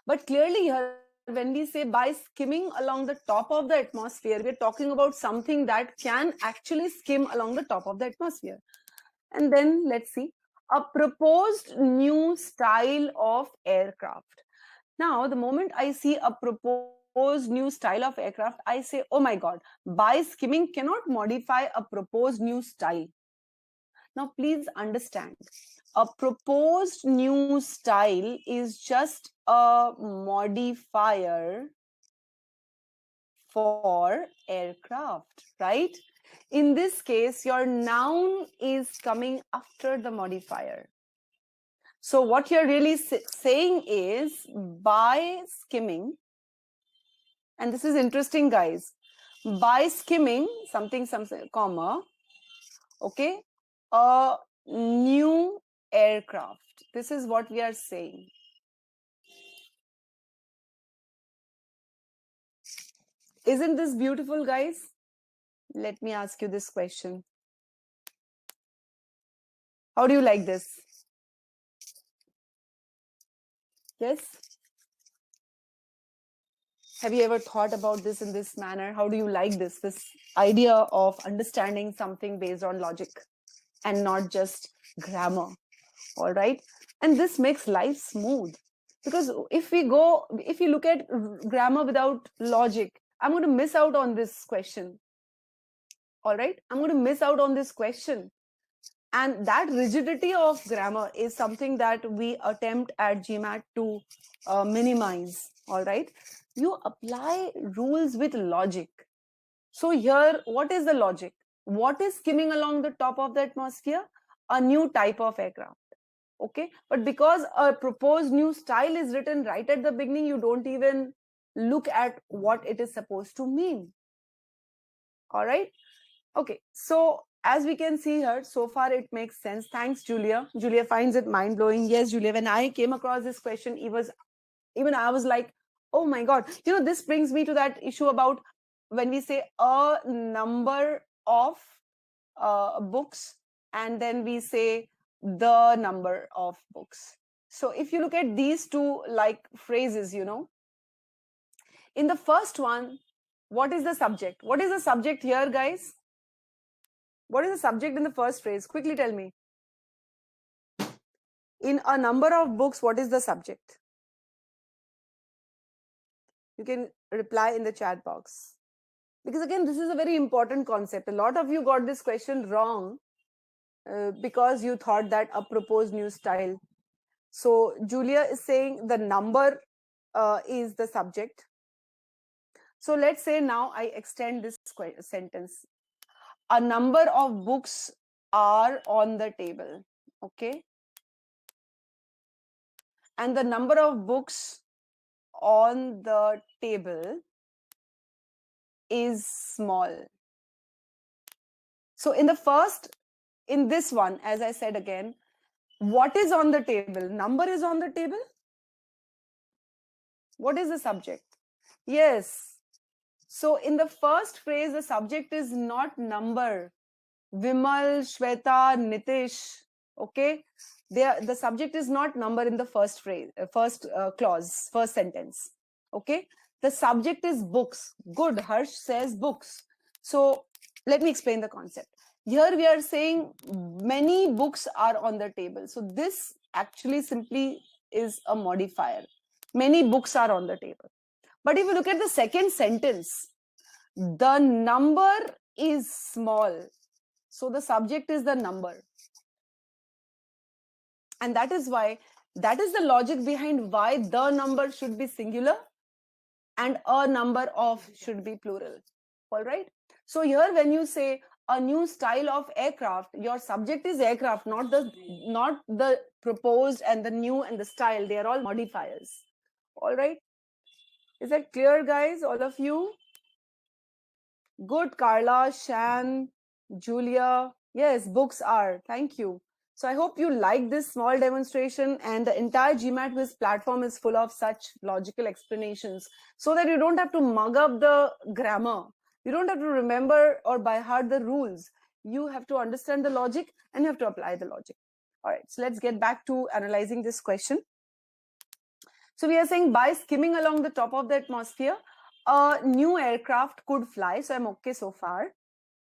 Speaker 1: But clearly here, when we say by skimming along the top of the atmosphere, we're talking about something that can actually skim along the top of the atmosphere. And then let's see, a proposed new style of aircraft. Now, the moment I see a proposed new style of aircraft, I say, oh my God, by skimming cannot modify a proposed new style. Now, please understand, a proposed new style is just a modifier for aircraft, right? In this case, your noun is coming after the modifier. So what you're really saying is, by skimming, and this is interesting, guys, by skimming something, comma, okay, a new aircraft. This is what we are saying. Isn't this beautiful, guys? Let me ask you this question. How do you like this? Yes? Have you ever thought about this in this manner? How do you like this idea of understanding something based on logic and not just grammar? All right. And this makes life smooth, because if you look at grammar without logic, I'm going to miss out on this question. All right. I'm going to miss out on this question. And that rigidity of grammar is something that we attempt at GMAT to minimize. All right. You apply rules with logic. So here, what is the logic? What is skimming along the top of the atmosphere? A new type of aircraft. Okay. But because a proposed new style is written right at the beginning, you don't even look at what it is supposed to mean. All right. Okay. So as we can see here, so far it makes sense. Thanks, Julia. Julia finds it mind-blowing. Yes, Julia, when I came across this question, even I was like, oh my God. This brings me to that issue about when we say a number of books, and then we say the number of books. So if you look at these two phrases, in the first one, what is the subject? What is the subject here, guys? What is the subject in the first phrase? Quickly tell me. In a number of books, what is the subject? You can reply in the chat box. Because again, this is a very important concept. A lot of you got this question wrong because you thought that a proposed new style. So Julia is saying the number is the subject. So let's say now I extend this sentence. A number of books are on the table. Okay. And the number of books on the table is small. So in this one, as I said again, what is on the table? Number is on the table. What is the subject? Yes. So in the first phrase, the subject is not number. Vimal, Shweta, Nitish. Okay. The subject is not number in the first phrase, first clause, first sentence. Okay. The subject is books. Good. Harsh says books. So let me explain the concept. Here we are saying many books are on the table. So this actually simply is a modifier. Many books are on the table. But if you look at the second sentence, the number is small. So the subject is the number. And that is the logic behind why the number should be singular and a number of should be plural. All right. So here when you say a new style of aircraft, your subject is aircraft, not the proposed and the new and the style. They are all modifiers. All right. Is that clear, guys? All of you? Good, Carla, Shan, Julia. Yes, books are. Thank you. So I hope you like this small demonstration, and the entire GMAT quiz platform is full of such logical explanations so that you don't have to mug up the grammar. You don't have to remember or by heart the rules. You have to understand the logic and you have to apply the logic. All right, so let's get back to analyzing this question. So we are saying by skimming along the top of the atmosphere, a new aircraft could fly. So I'm okay so far.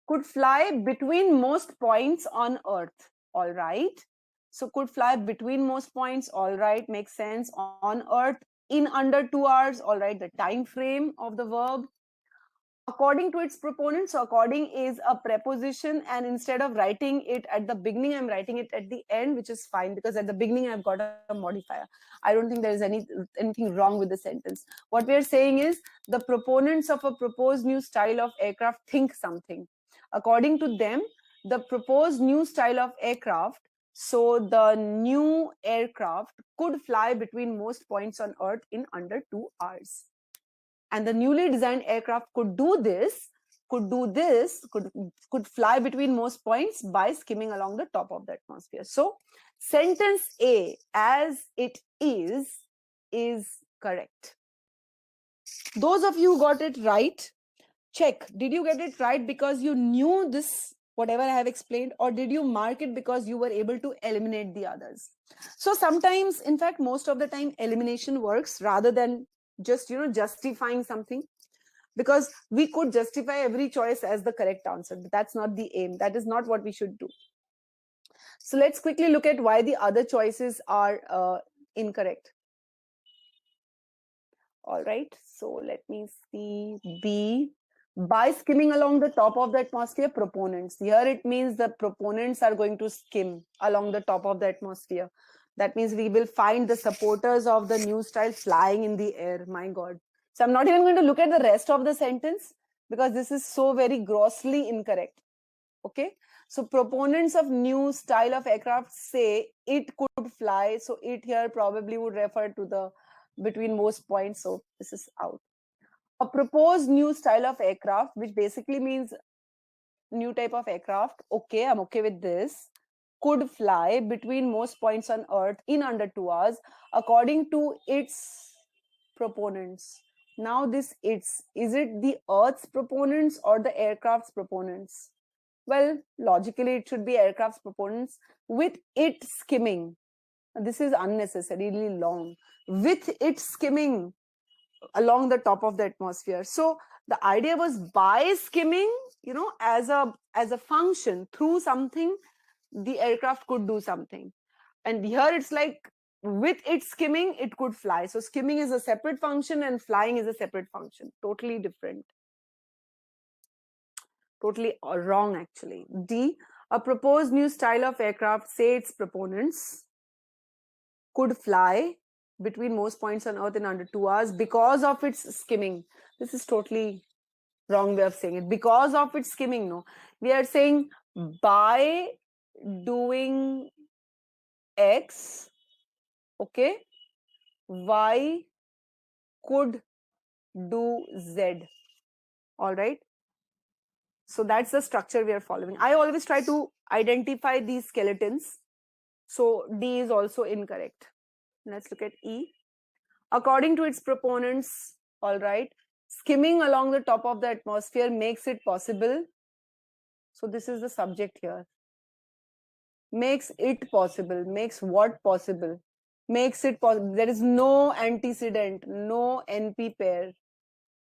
Speaker 1: Could fly between most points on Earth. All right. So could fly between most points. All right. Makes sense. On Earth in under 2 hours. All right. The time frame of the verb. According to its proponent. So according is a preposition, and instead of writing it at the beginning, I'm writing it at the end, which is fine because at the beginning I've got a modifier. I don't think there is anything wrong with the sentence. What we're saying is the proponents of a proposed new style of aircraft think something. According to them, the proposed new style of aircraft, so the new aircraft could fly between most points on Earth in under 2 hours. And the newly designed aircraft could fly between most points by skimming along the top of the atmosphere. So sentence A as it is correct. Those of you who got it right, check. Did you get it right because you knew this, whatever I have explained, or did you mark it because you were able to eliminate the others? So sometimes, in fact, most of the time, elimination works rather than just justifying something, because we could justify every choice as the correct answer, but that's not the aim. That is not what we should do. So let's quickly look at why the other choices are incorrect. All right, so let me see. B, by skimming along the top of the atmosphere, proponents. Here it means the proponents are going to skim along the top of the atmosphere. That means we will find the supporters of the new style flying in the air. My God. So I'm not even going to look at the rest of the sentence because this is so very grossly incorrect. Okay. So proponents of new style of aircraft say it could fly. So it here probably would refer to the between most points. So this is out. A proposed new style of aircraft, which basically means new type of aircraft. Okay, I'm okay with this. Could fly between most points on Earth in under 2 hours, according to its proponents. Now this is it the Earth's proponents or the aircraft's proponents? Well, logically it should be aircraft's proponents with it skimming. This is unnecessarily long. With it skimming along the top of the atmosphere. So the idea was by skimming, as a function through something, the aircraft could do something. And here it's like with its skimming, it could fly. So skimming is a separate function and flying is a separate function. Totally different. Totally wrong, actually. D, a proposed new style of aircraft, say its proponents, could fly between most points on Earth in under 2 hours because of its skimming. This is totally wrong way of saying it. Because of its skimming, no. We are saying by doing X, okay, Y could do Z. All right. So that's the structure we are following. I always try to identify these skeletons. So D is also incorrect. Let's look at E. According to its proponents, all right, skimming along the top of the atmosphere makes it possible. So this is the subject here. Makes it possible. Makes what possible? Makes it possible. There is no antecedent, no NP pair.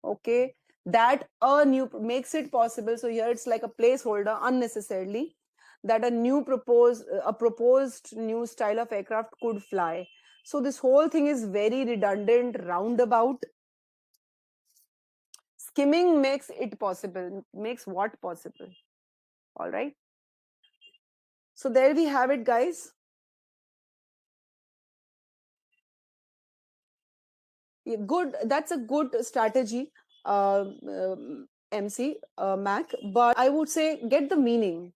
Speaker 1: Okay, that a new makes it possible. So here it's like a placeholder unnecessarily, that a proposed new style of aircraft could fly. So this whole thing is very redundant, roundabout. Skimming makes it possible. Makes what possible? All right. So there we have it, guys. Yeah, good. That's a good strategy, MC Mac. But I would say get the meaning.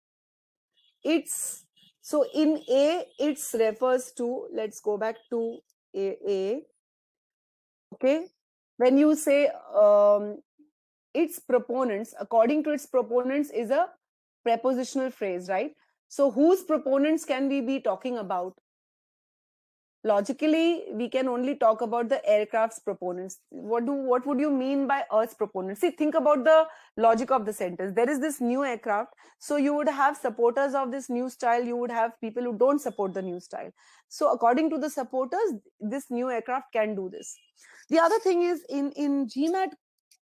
Speaker 1: It's so in A, it's refers to. Let's go back to A. Okay, when you say its proponents, according to its proponents, is a prepositional phrase, right? So whose proponents can we be talking about? Logically, we can only talk about the aircraft's proponents. What would you mean by Earth's proponents? See, think about the logic of the sentence. There is this new aircraft, so you would have supporters of this new style. You would have people who don't support the new style. So according to the supporters, this new aircraft can do this. The other thing is in GMAT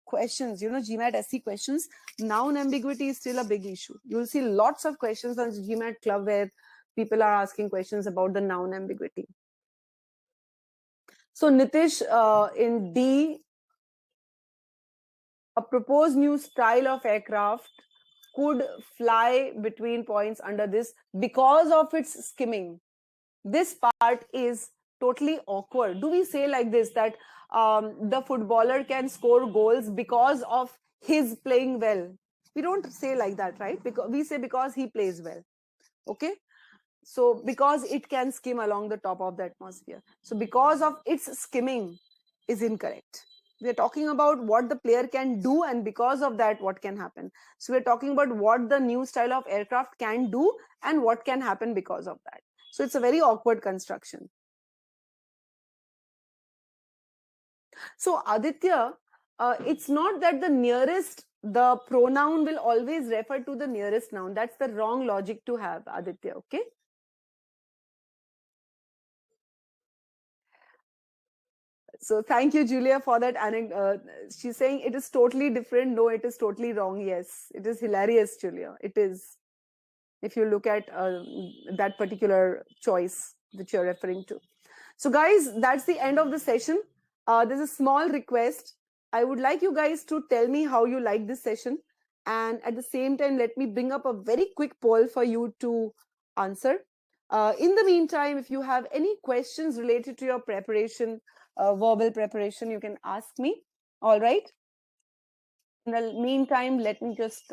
Speaker 1: questions, GMAT SC questions, noun ambiguity is still a big issue. You'll see lots of questions on GMAT Club where people are asking questions about the noun ambiguity. So Nitish, in D, a proposed new style of aircraft could fly between points under this because of its skimming. This part is totally awkward. Do we say like this, that the footballer can score goals because of his playing well? We don't say like that, right? Because we say because he plays well. Okay. So because it can skim along the top of the atmosphere. So because of its skimming is incorrect. We are talking about what the player can do, and because of that, what can happen. So we're talking about what the new style of aircraft can do and what can happen because of that. So it's a very awkward construction. So Aditya, it's not that the pronoun will always refer to the nearest noun. That's the wrong logic to have, Aditya, okay? So thank you, Julia, for that anecdote. She's saying it is totally different. No, it is totally wrong. Yes, it is hilarious, Julia. It is, if you look at that particular choice that you're referring to. So guys, that's the end of the session. There's a small request. I would like you guys to tell me how you like this session. And at the same time, let me bring up a very quick poll for you to answer. In the meantime, if you have any questions related to your preparation, verbal preparation, you can ask me. All right. In the meantime, let me just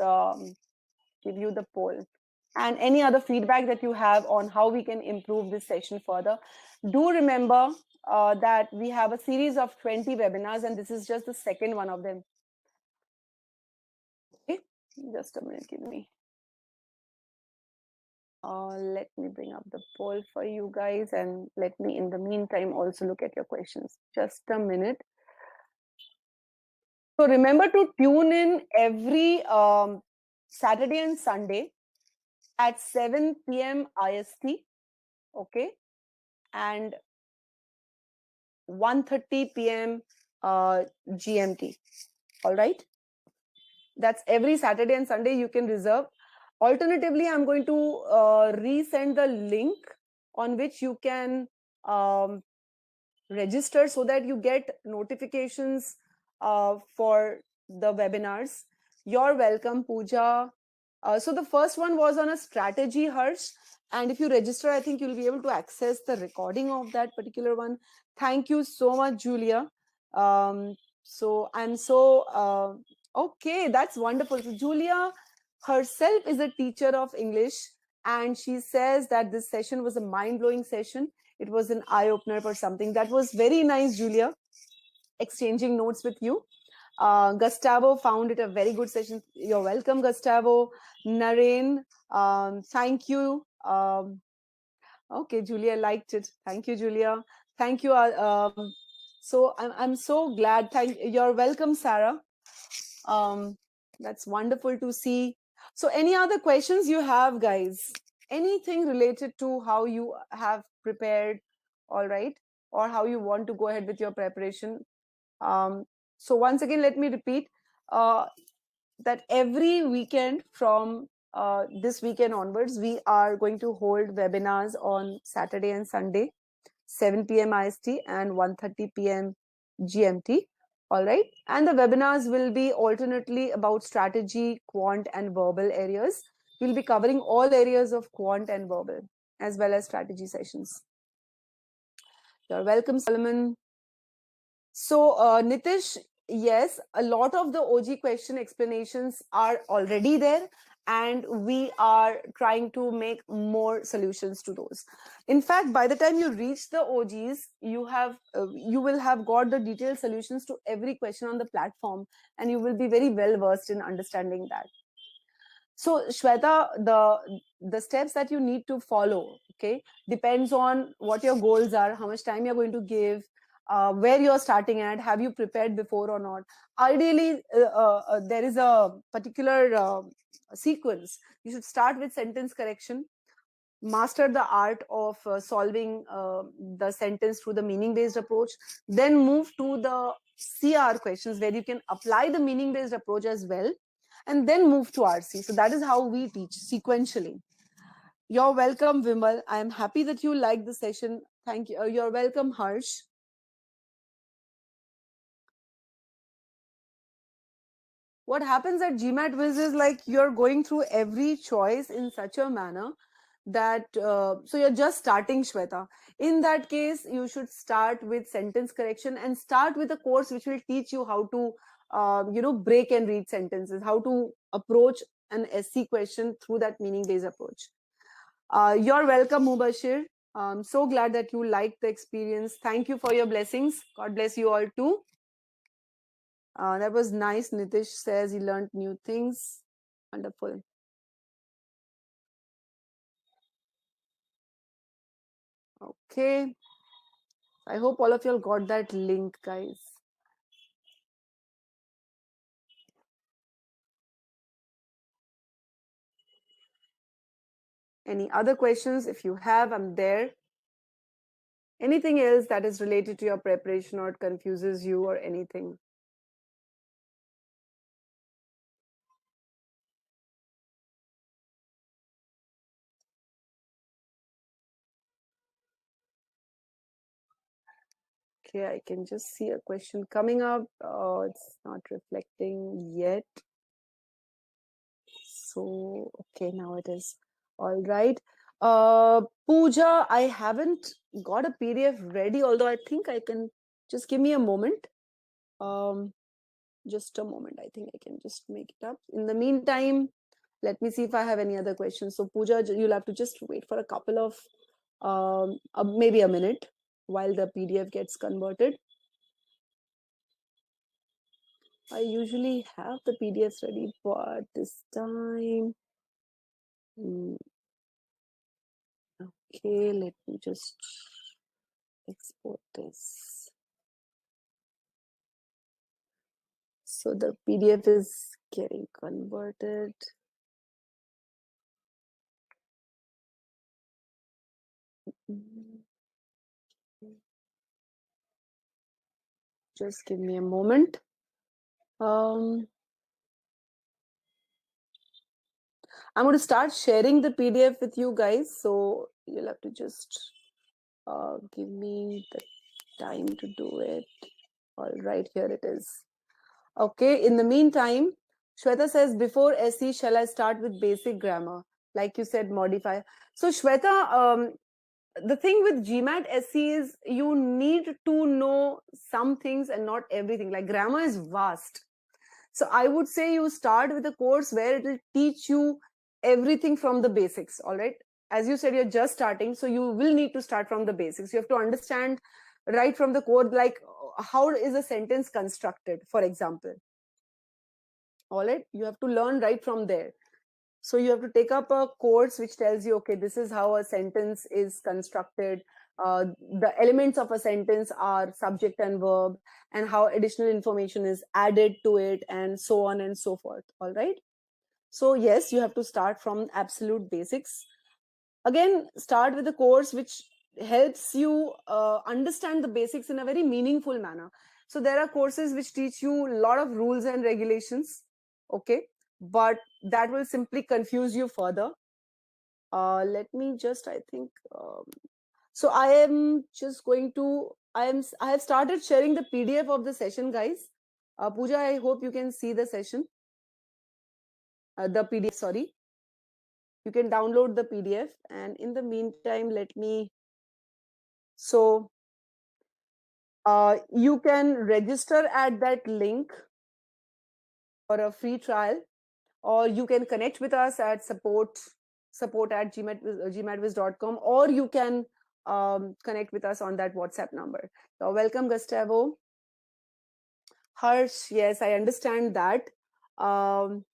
Speaker 1: give you the poll. And any other feedback that you have on how we can improve this session further. Do remember that we have a series of 20 webinars, and this is just the second one of them. Okay, just a minute, give me. Let me bring up the poll for you guys, and let me, in the meantime, also look at your questions. Just a minute. So remember to tune in every Saturday and Sunday at 7 p.m. IST, okay, and 1:30 p.m. GMT. All right, that's every Saturday and Sunday. You can reserve. Alternatively, I'm going to resend the link on which you can register so that you get notifications for the webinars. You're welcome, Pooja. So the first one was on a strategy, Harsh. And if you register, I think you'll be able to access the recording of that particular one. Thank you so much, Julia. So I'm so, okay, that's wonderful. So Julia herself is a teacher of English, and she says that this session was a mind-blowing session. It was an eye-opener for something. That was very nice, Julia, exchanging notes with you. Gustavo found it a very good session. You're welcome, Gustavo. Naren, thank you. Okay, Julia liked it. Thank you, Julia. Thank you. So I'm so glad. You're welcome, Sarah. Um, that's wonderful to see. So any other questions you have, guys? Anything related to how you have prepared, all right, or how you want to go ahead with your preparation? So once again, let me repeat uh, that every weekend from this weekend onwards, we are going to hold webinars on Saturday and Sunday, 7 p.m. IST and 1:30 p.m. GMT. All right. And the webinars will be alternately about strategy, quant, and verbal areas. We'll be covering all areas of quant and verbal, as well as strategy sessions. You're welcome, Solomon. So, Nitish, yes, a lot of the OG question explanations are already there, and we are trying to make more solutions to those. In fact, by the time you reach the OGs, you will have got the detailed solutions to every question on the platform, and you will be very well versed in understanding that. So, Shweta, the steps that you need to follow, okay, depends on what your goals are, how much time you're going to give, where you're starting at, have you prepared before or not. Ideally, there is a particular sequence. You should start with sentence correction, master the art of solving the sentence through the meaning based approach, then move to the CR questions where you can apply the meaning based approach as well, and then move to RC. So that is how we teach sequentially. You're welcome, Vimal. I am happy that you liked the session. Thank you. You're welcome, Harsh. What happens at GMAT Viz is like you're going through every choice in such a manner that so you're just starting, Shweta. In that case, you should start with sentence correction and start with a course which will teach you how to break and read sentences, how to approach an SC question through that meaning based approach. You're welcome, Mubashir. I'm so glad that you liked the experience. Thank you for your blessings. God bless you all too. That was nice. Nitish says he learned new things. Wonderful. Okay. I hope all of y'all got that link, guys. Any other questions? If you have, I'm there. Anything else that is related to your preparation or it confuses you or anything? Okay, I can just see a question coming up. It's not reflecting yet. So, okay, now it is. All right. Pooja, I haven't got a PDF ready, although I think I can just give me a moment. Just a moment. I think I can just make it up. In the meantime, let me see if I have any other questions. So, Pooja, you'll have to just wait for a couple of maybe a minute while the PDF gets converted. I usually have the PDFs ready, but this time, okay, let me just export this. So the PDF is getting converted. Just give me a moment. I'm going to start sharing the PDF with you guys. So you'll have to just Give me the time to do it. All right, here it is. Okay, in the meantime, Shweta says, before SE, shall I start with basic grammar? Like you said, modifier. So, Shweta, the thing with GMAT SE is you need to know some things and not everything. Like grammar is vast. So I would say you start with a course where it will teach you everything from the basics. All right. As you said, you're just starting. So you will need to start from the basics. You have to understand right from the code, like how is a sentence constructed, for example. All right. You have to learn right from there. So you have to take up a course which tells you, okay, this is how a sentence is constructed. The elements of a sentence are subject and verb, and how additional information is added to it, and so on and so forth. All right. So yes, you have to start from absolute basics. Again, start with a course which helps you understand the basics in a very meaningful manner. So there are courses which teach you a lot of rules and regulations. Okay, but that will simply confuse you further. Let me just, I think, so I am just going to, I have started sharing the PDF of the session, guys. Pooja, I hope you can see the session, the PDF, sorry. You can download the PDF, and in the meantime, let me, so you can register at that link for a free trial, or you can connect with us at support at gmatviz.com, or you can connect with us on that WhatsApp number. So welcome, Gustavo. Harsh, yes, I understand that. Um,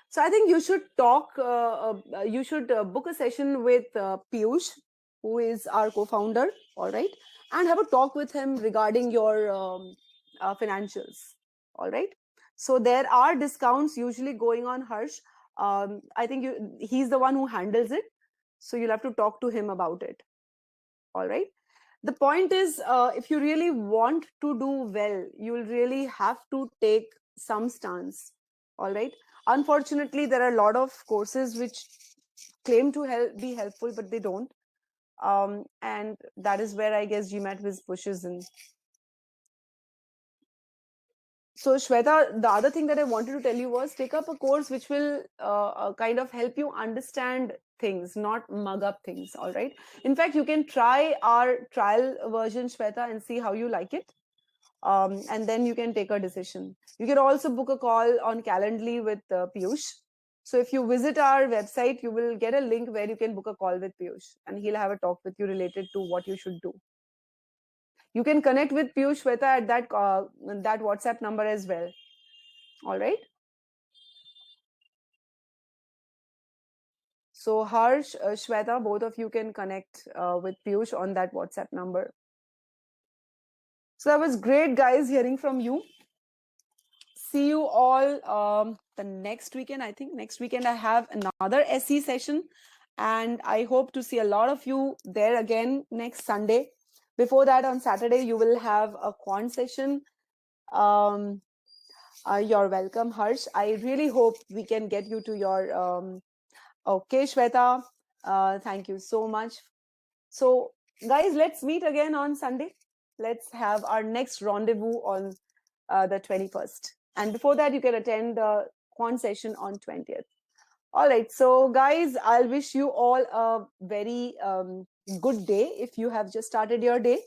Speaker 1: so I think you should talk, you should book a session with Piyush, who is our co-founder, all right, and have a talk with him regarding your financials, all right. So there are discounts usually going on, Harsh. I think he's the one who handles it, so you'll have to talk to him about it, all right. The point is, if you really want to do well, you'll really have to take some stance, all right. Unfortunately, there are a lot of courses which claim to be helpful, but they don't, and that is where I guess GMAT pushes in. So Shweta, the other thing that I wanted to tell you was, take up a course which will kind of help you understand things, not mug up things, all right. In fact, you can try our trial version, Shweta, and see how you like it. And then you can take a decision. You can also book a call on Calendly with Piyush. So if you visit our website, you will get a link where you can book a call with Piyush, and he'll have a talk with you related to what you should do. You can connect with Piyush Shweta at that WhatsApp number as well. All right. So Harsh, Shweta, both of you can connect with Piyush on that WhatsApp number. So that was great, guys, hearing from you. See you all the next weekend. I think next weekend I have another SE session, and I hope to see a lot of you there again next Sunday. Before that, on Saturday, you will have a quant session. You're welcome, Harsh. I really hope we can get you to your okay, Shweta. Thank you so much. So, guys, let's meet again on Sunday. Let's have our next rendezvous on the 21st. And before that, you can attend the quant session on 20th. All right. So, guys, I'll wish you all a very good day if you have just started your day,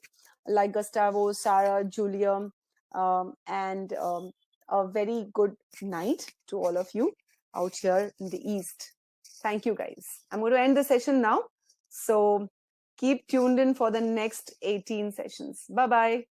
Speaker 1: like Gustavo, Sarah, Julia, and a very good night to all of you out here in the East. Thank you, guys. I'm going to end the session now. So, keep tuned in for the next 18 sessions. Bye-bye.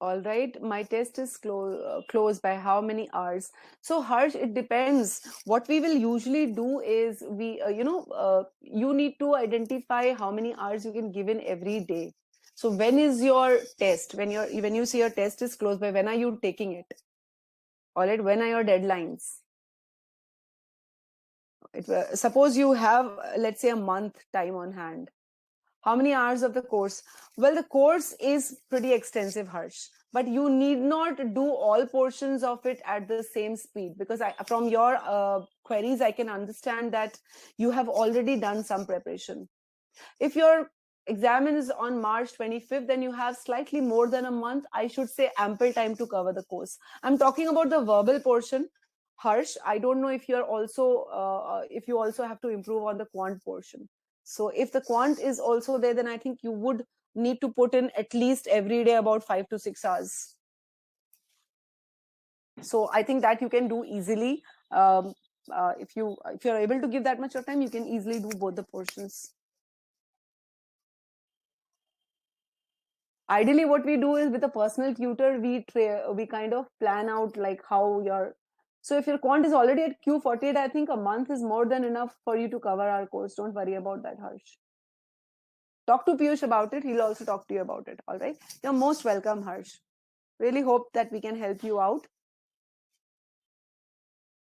Speaker 1: All right, my test is closed by how many hours? So Harsh, it depends. What we will usually do is we, you need to identify how many hours you can give in every day. So when is your test? When you say your test is closed by, when are you taking it? All right, when are your deadlines? Suppose you have, let's say, a month time on hand. How many hours of the course? Well, the course is pretty extensive, Harsh, but you need not do all portions of it at the same speed, because from your queries, I can understand that you have already done some preparation. If your exam is on March 25th, then you have slightly more than a month. I should say ample time to cover the course. I'm talking about the verbal portion. Harsh, I don't know if you're also if you also have to improve on the quant portion. So if the quant is also there, then I think you would need to put in at least every day about 5 to 6 hours. So I think that you can do easily. If you're able to give that much of time, you can easily do both the portions. Ideally, what we do is with a personal tutor, we kind of plan out like how your. So if your quant is already at Q48, I think a month is more than enough for you to cover our course. Don't worry about that, Harsh. Talk to Piyush about it. He'll also talk to you about it. All right. You're most welcome, Harsh. Really hope that we can help you out.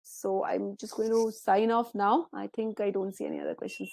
Speaker 1: So I'm just going to sign off now. I think I don't see any other questions.